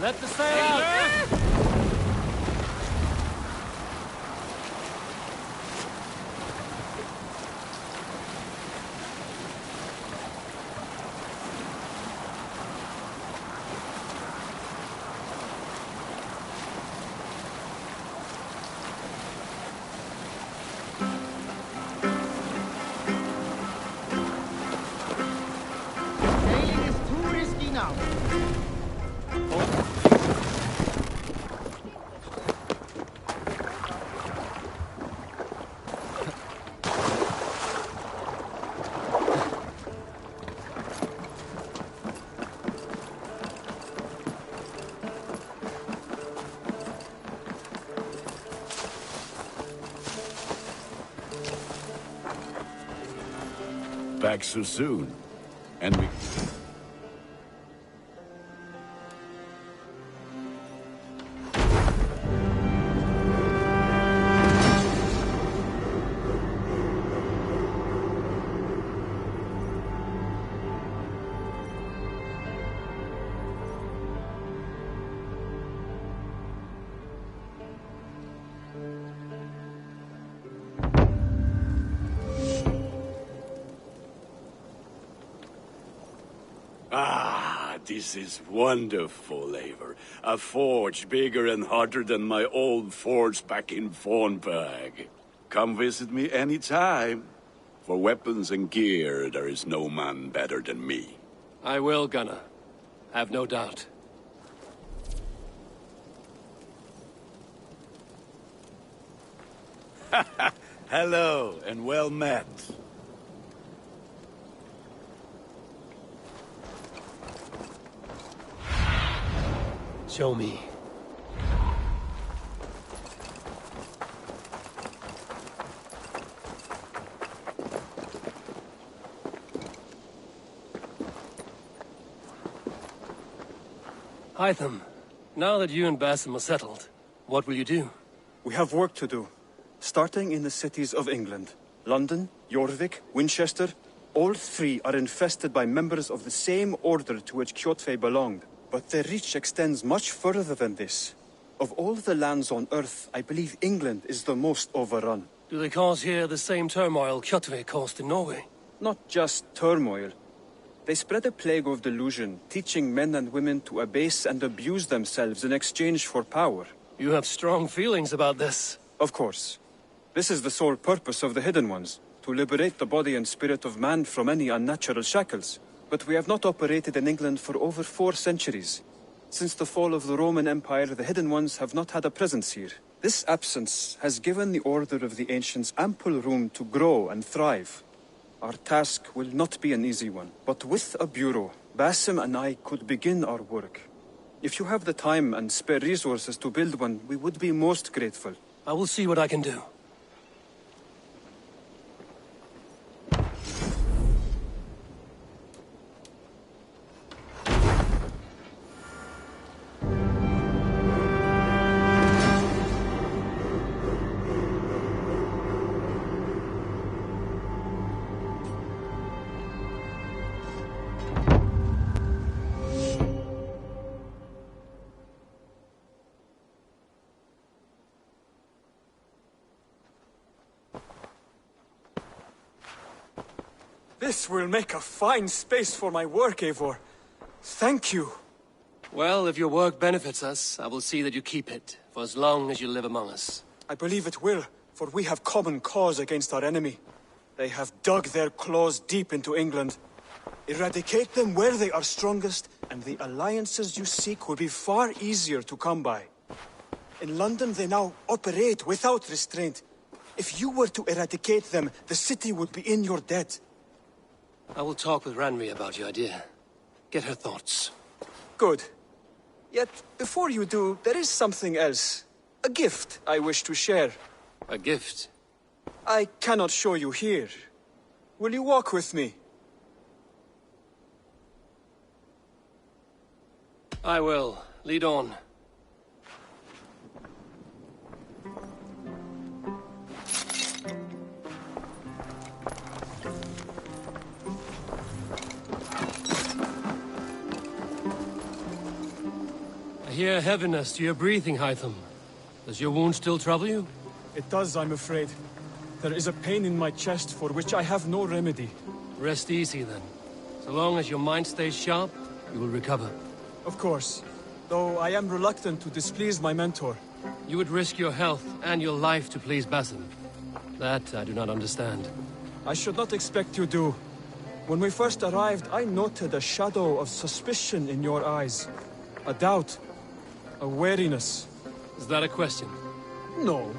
Let the sail out! Sailing is too risky now. back so soon. And we... Ah, this is wonderful, Eivor. A forge bigger and hotter than my old forge back in Vornberg. Come visit me anytime. For weapons and gear, there is no man better than me. I will, Gunnar. Have no doubt. Hello, and well met. Show me. Hytham, now that you and Basim are settled, what will you do? We have work to do, starting in the cities of England. London, Jorvik, Winchester, all three are infested by members of the same order to which Kjotve belonged. But their reach extends much further than this. Of all the lands on Earth, I believe England is the most overrun. Do they cause here the same turmoil Kjotve caused in Norway? Not just turmoil. They spread a plague of delusion, teaching men and women to abase and abuse themselves in exchange for power. You have strong feelings about this. Of course. This is the sole purpose of the Hidden Ones, to liberate the body and spirit of man from any unnatural shackles. But we have not operated in England for over 4 centuries. Since the fall of the Roman Empire, the Hidden Ones have not had a presence here. This absence has given the Order of the Ancients ample room to grow and thrive. Our task will not be an easy one, but with a bureau, Basim and I could begin our work. If you have the time and spare resources to build one, we would be most grateful. I will see what I can do. This will make a fine space for my work, Eivor. Thank you. Well, if your work benefits us, I will see that you keep it, for as long as you live among us. I believe it will, for we have common cause against our enemy. They have dug their claws deep into England. Eradicate them where they are strongest, and the alliances you seek will be far easier to come by. In London, they now operate without restraint. If you were to eradicate them, the city would be in your debt. I will talk with Ranri about your idea. Get her thoughts. Good. Yet, before you do, there is something else. A gift I wish to share. A gift? I cannot show you here. Will you walk with me? I will. Lead on. I hear heaviness to your breathing, Hytham. Does your wound still trouble you? It does, I'm afraid. There is a pain in my chest for which I have no remedy. Rest easy, then. So long as your mind stays sharp, you will recover. Of course. Though I am reluctant to displease my mentor. You would risk your health and your life to please Basim. That I do not understand. I should not expect you do. When we first arrived, I noted a shadow of suspicion in your eyes. A doubt. A wariness. Is that a question? No.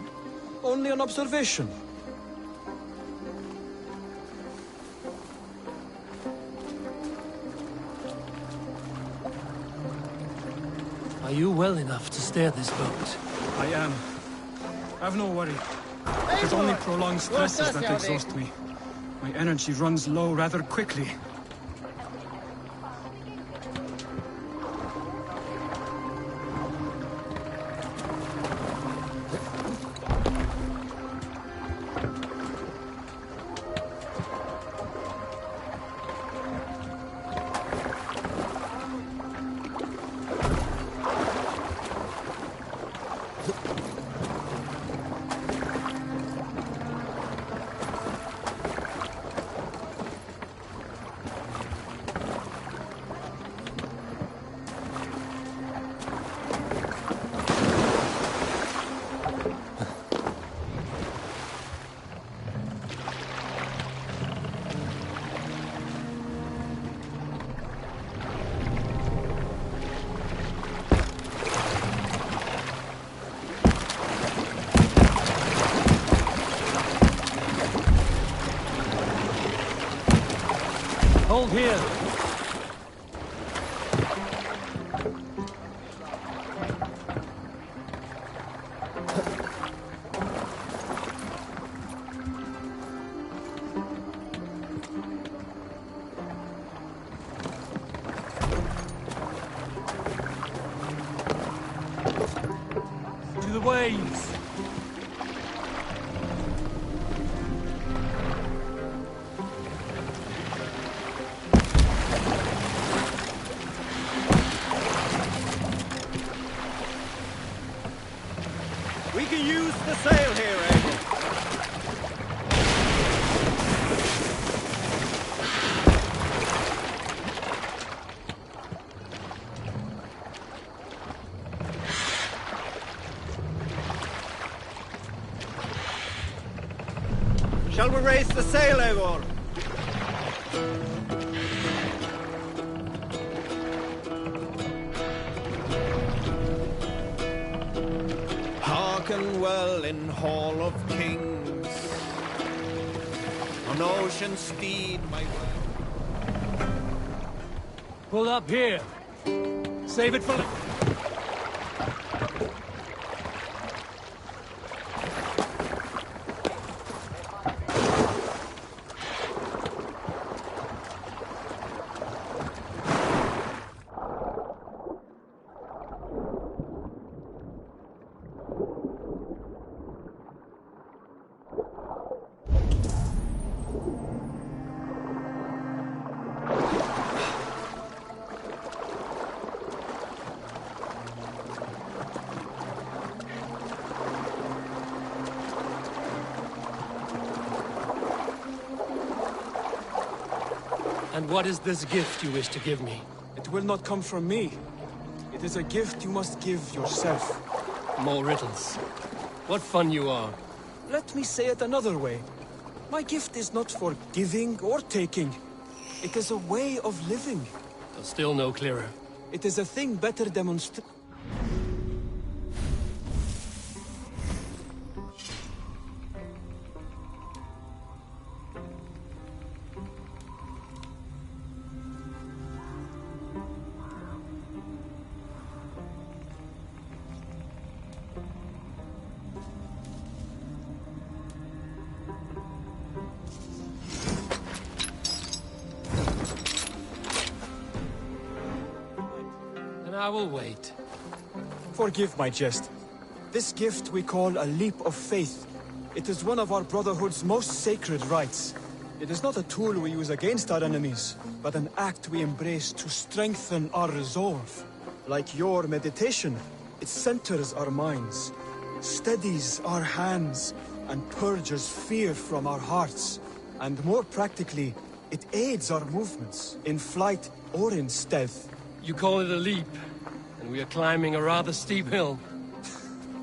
Only an observation. Are you well enough to steer this boat? I am. Have no worry. It is only prolonged stresses that exhaust me. My energy runs low rather quickly. Hold here. To the waves. We can use the sail here, Abel. Shall we raise the sail, Eivor? Hearken well in Hall of Kings. On ocean steed, my way. Pull up here. Save it for... And what is this gift you wish to give me? It will not come from me. It is a gift you must give yourself. More riddles. What fun you are. Let me say it another way. My gift is not for giving or taking. It is a way of living. Still no clearer. It is a thing better demonstrated. I will wait. Forgive my jest. This gift we call a leap of faith. It is one of our Brotherhood's most sacred rites. It is not a tool we use against our enemies, but an act we embrace to strengthen our resolve. Like your meditation, it centers our minds, steadies our hands, and purges fear from our hearts. And more practically, it aids our movements, in flight or in stealth. You call it a leap, and we are climbing a rather steep hill.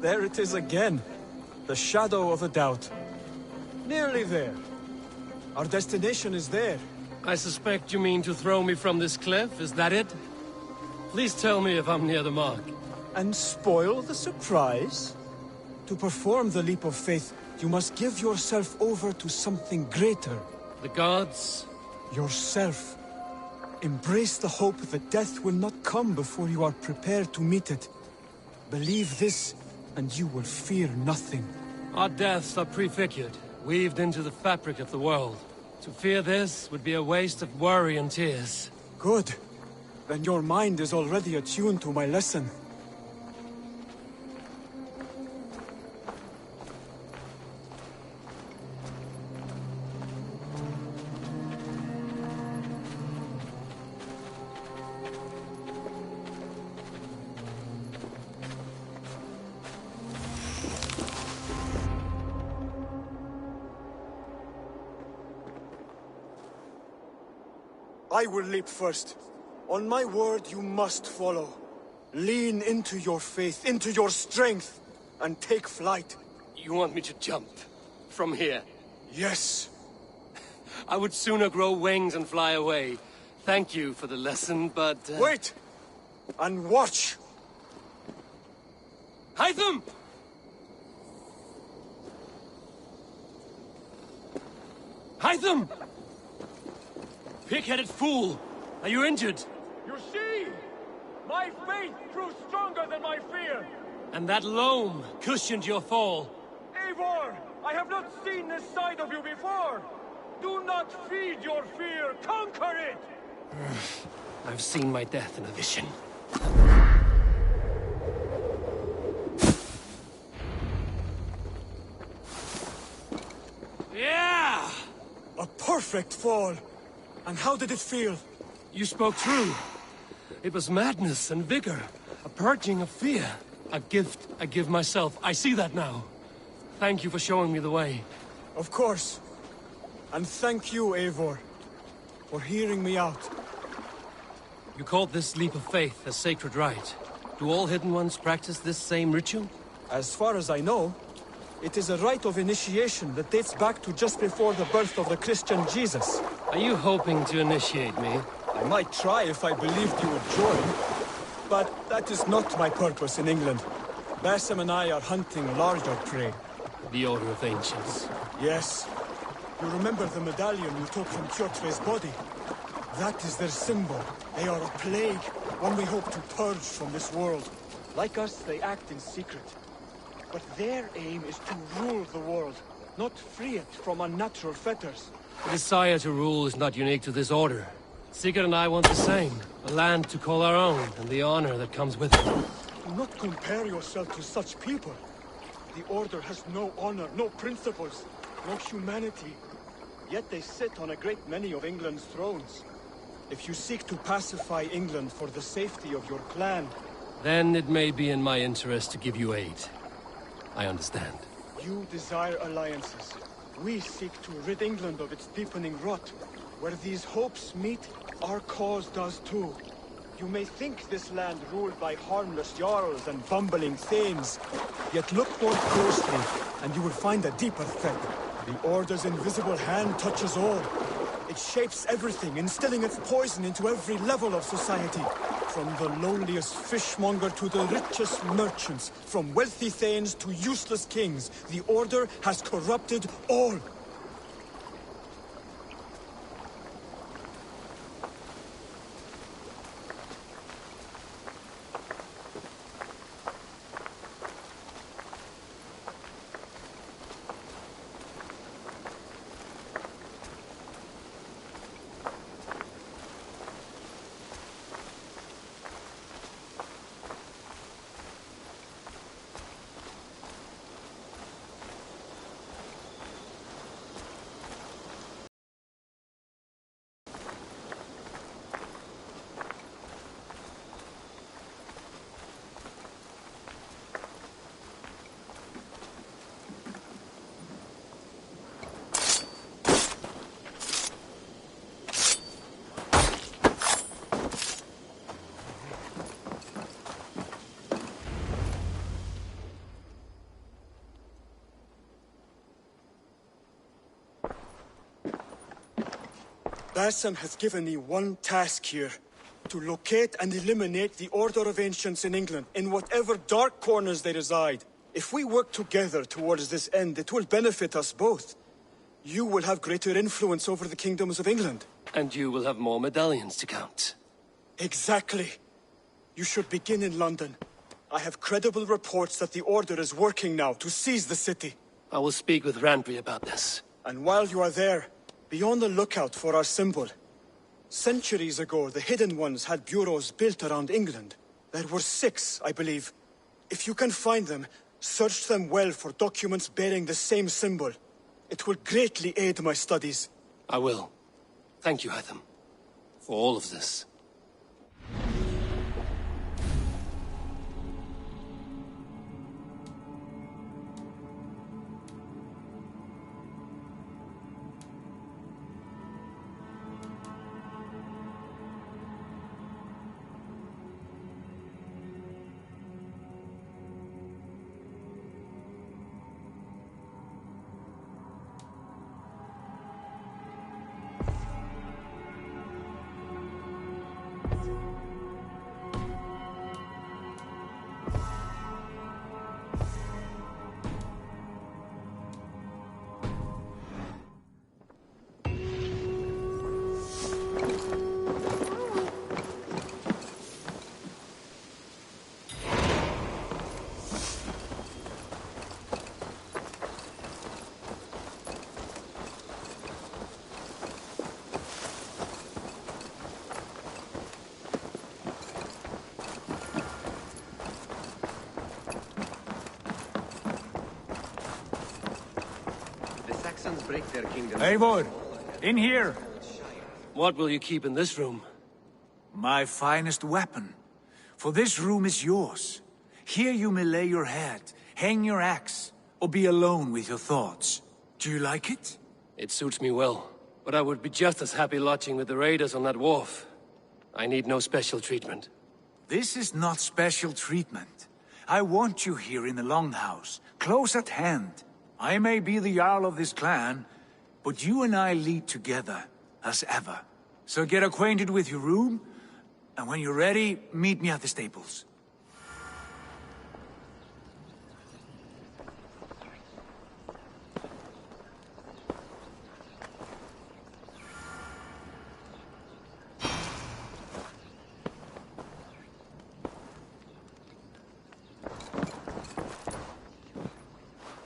There it is again. The shadow of a doubt. Nearly there. Our destination is there. I suspect you mean to throw me from this cliff, is that it? Please tell me if I'm near the mark. And spoil the surprise? To perform the leap of faith, you must give yourself over to something greater. The gods? Yourself. Embrace the hope that death will not come before you are prepared to meet it. Believe this, and you will fear nothing. Our deaths are prefigured, weaved into the fabric of the world. To fear this would be a waste of worry and tears. Good. Then your mind is already attuned to my lesson. I will leap first. On my word, you must follow. Lean into your faith, into your strength, and take flight. You want me to jump? From here? Yes. I would sooner grow wings and fly away. Thank you for the lesson, but... Wait! And watch! Hytham! Hytham! Pig-headed fool! Are you injured? You see? My faith grew stronger than my fear! And that loam cushioned your fall. Eivor! I have not seen this side of you before! Do not feed your fear! Conquer it! I've seen my death in a vision. Yeah! A perfect fall! And how did it feel? You spoke true. It was madness and vigor. A purging of fear. A gift I give myself. I see that now. Thank you for showing me the way. Of course. And thank you, Eivor, for hearing me out. You called this leap of faith a sacred rite. Do all Hidden Ones practice this same ritual? As far as I know, it is a rite of initiation that dates back to just before the birth of the Christian Jesus. Are you hoping to initiate me? I might try if I believed you would join. But that is not my purpose in England. Basim and I are hunting larger prey. The Order of Ancients. Yes. You remember the medallion you took from Kjotve's body? That is their symbol. They are a plague, one we hope to purge from this world. Like us, they act in secret. But their aim is to rule the world, not free it from unnatural fetters. The desire to rule is not unique to this order. Sigurd and I want the same. A land to call our own, and the honor that comes with it. Do not compare yourself to such people. The Order has no honor, no principles, no humanity. Yet they sit on a great many of England's thrones. If you seek to pacify England for the safety of your clan... Then it may be in my interest to give you aid. I understand. You desire alliances. We seek to rid England of its deepening rot. Where these hopes meet, our cause does too. You may think this land ruled by harmless jarls and bumbling thanes. Yet look more closely, and you will find a deeper threat. The Order's invisible hand touches all. It shapes everything, instilling its poison into every level of society. From the lowliest fishmonger to the richest merchants, from wealthy thanes to useless kings, the Order has corrupted all. Basim has given me one task here. To locate and eliminate the Order of Ancients in England, in whatever dark corners they reside. If we work together towards this end, it will benefit us both. You will have greater influence over the kingdoms of England. And you will have more medallions to count. Exactly. You should begin in London. I have credible reports that the Order is working now to seize the city. I will speak with Randvi about this. And while you are there, Be on the lookout for our symbol. Centuries ago, the Hidden Ones had bureaus built around England. There were 6, I believe. If you can find them, search them well for documents bearing the same symbol. It will greatly aid my studies. I will. Thank you, Hytham, for all of this. Break their kingdom. Eivor, in here. What will you keep in this room? My finest weapon. For this room is yours. Here you may lay your head, hang your axe, or be alone with your thoughts. Do you like it? It suits me well, but I would be just as happy lodging with the raiders on that wharf. I need no special treatment. This is not special treatment. I want you here in the Longhouse, close at hand. I may be the Jarl of this clan, but you and I lead together, as ever. So get acquainted with your room, and when you're ready, meet me at the stables.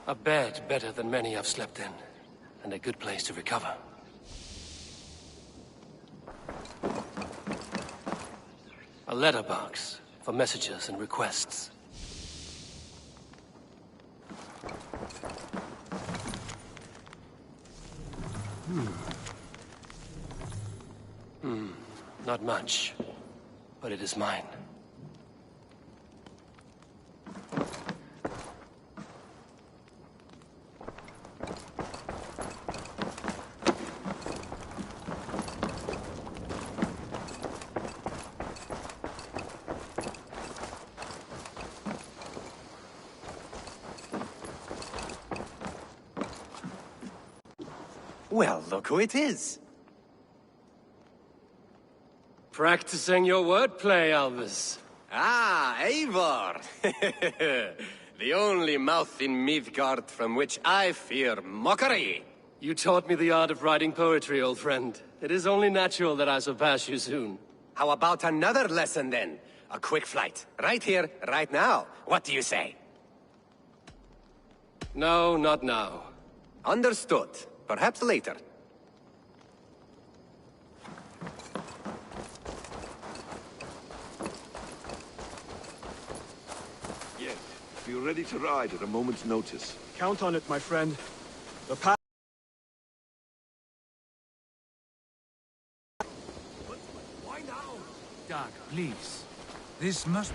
A bed better than many I've slept in, and a good place to recover. A letterbox for messages and requests. Not much, but it is mine. Well, look who it is. Practicing your wordplay, Albus. Ah, Eivor! The only mouth in Midgard from which I fear mockery. You taught me the art of writing poetry, old friend. It is only natural that I surpass you soon. How about another lesson, then? A quick flight. Right here, right now. What do you say? No, not now. Understood. Perhaps later. Yes. Be ready to ride at a moment's notice. Count on it, my friend. The path. Why now? Doug, please. This must...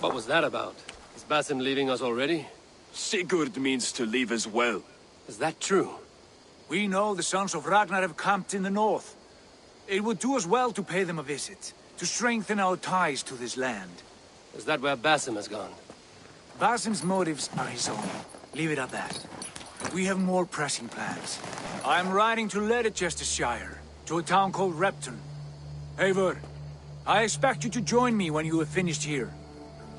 What was that about? Is Basim leaving us already? Sigurd means to leave as well. Is that true? We know the sons of Ragnar have camped in the north. It would do us well to pay them a visit, to strengthen our ties to this land. Is that where Basim has gone? Basim's motives are his own. Leave it at that. We have more pressing plans. I'm riding to Leicestershire, to a town called Repton. Eivor, I expect you to join me when you have finished here.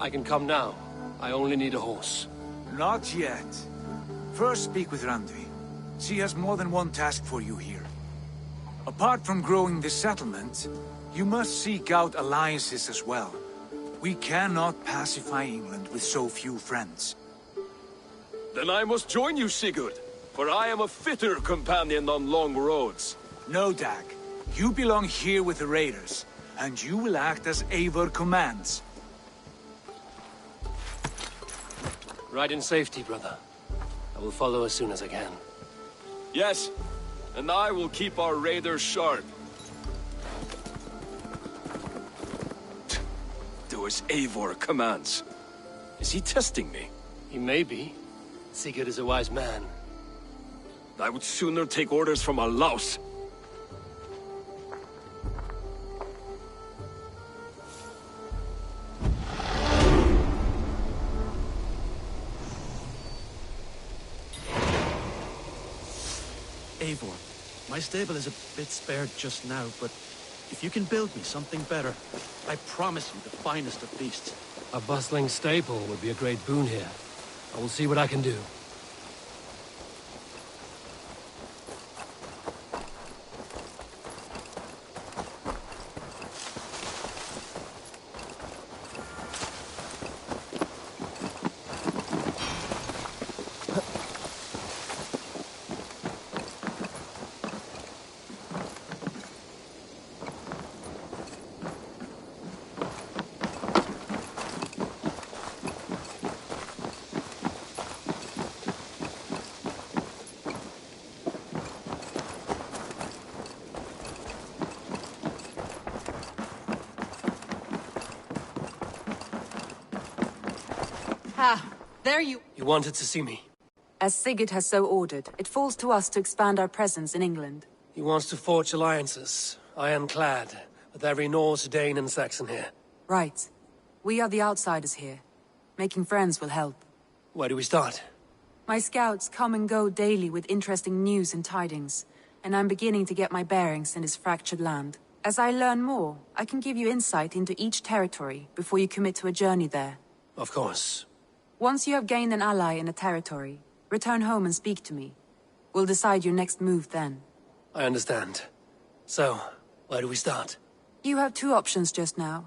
I can come now. I only need a horse. Not yet. First speak with Randvi. She has more than one task for you here. Apart from growing this settlement, you must seek out alliances as well. We cannot pacify England with so few friends. Then I must join you, Sigurd, for I am a fitter companion on long roads. No, Dag. You belong here with the raiders, and you will act as Eivor commands. Ride in safety, brother. I will follow as soon as I can. Yes, and I will keep our raiders sharp. Do as Eivor commands. Is he testing me? He may be. Sigurd is a wise man. I would sooner take orders from a louse. Eivor, my stable is a bit spared just now, but if you can build me something better, I promise you the finest of beasts. A bustling stable would be a great boon here. I will see what I can do. Ah, there you... You wanted to see me? As Sigurd has so ordered, it falls to us to expand our presence in England. He wants to forge alliances, ironclad, with every Norse, Dane and Saxon here. Right. We are the outsiders here. Making friends will help. Where do we start? My scouts come and go daily with interesting news and tidings, and I'm beginning to get my bearings in this fractured land. As I learn more, I can give you insight into each territory before you commit to a journey there. Of course. Once you have gained an ally in a territory, return home and speak to me. We'll decide your next move then. I understand. So, where do we start? You have two options just now.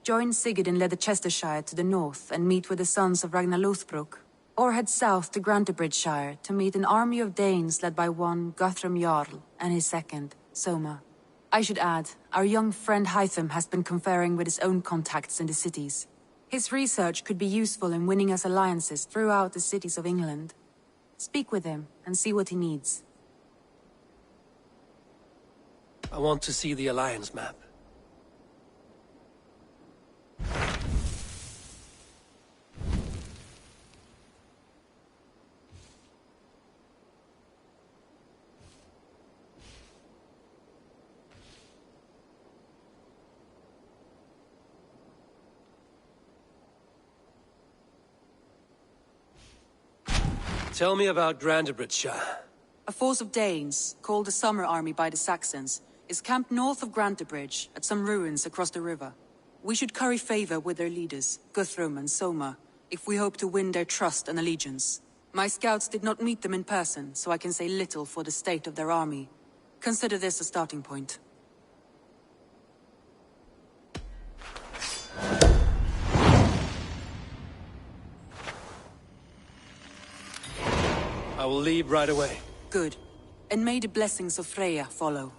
Join Sigurd in Leicestershire to the north and meet with the sons of Ragnar Lothbrok, or head south to Grantebridgeshire to meet an army of Danes led by one Guthrum Jarl and his second, Soma. I should add, our young friend Hytham has been conferring with his own contacts in the cities. His research could be useful in winning us alliances throughout the cities of England. Speak with him and see what he needs. I want to see the alliance map. Tell me about Grantebridgeshire. A force of Danes, called the Summer Army by the Saxons, is camped north of Grantebridge at some ruins across the river. We should curry favor with their leaders, Guthrum and Soma, if we hope to win their trust and allegiance. My scouts did not meet them in person, so I can say little for the state of their army. Consider this a starting point. I will leave right away. Good. And may the blessings of Freya follow.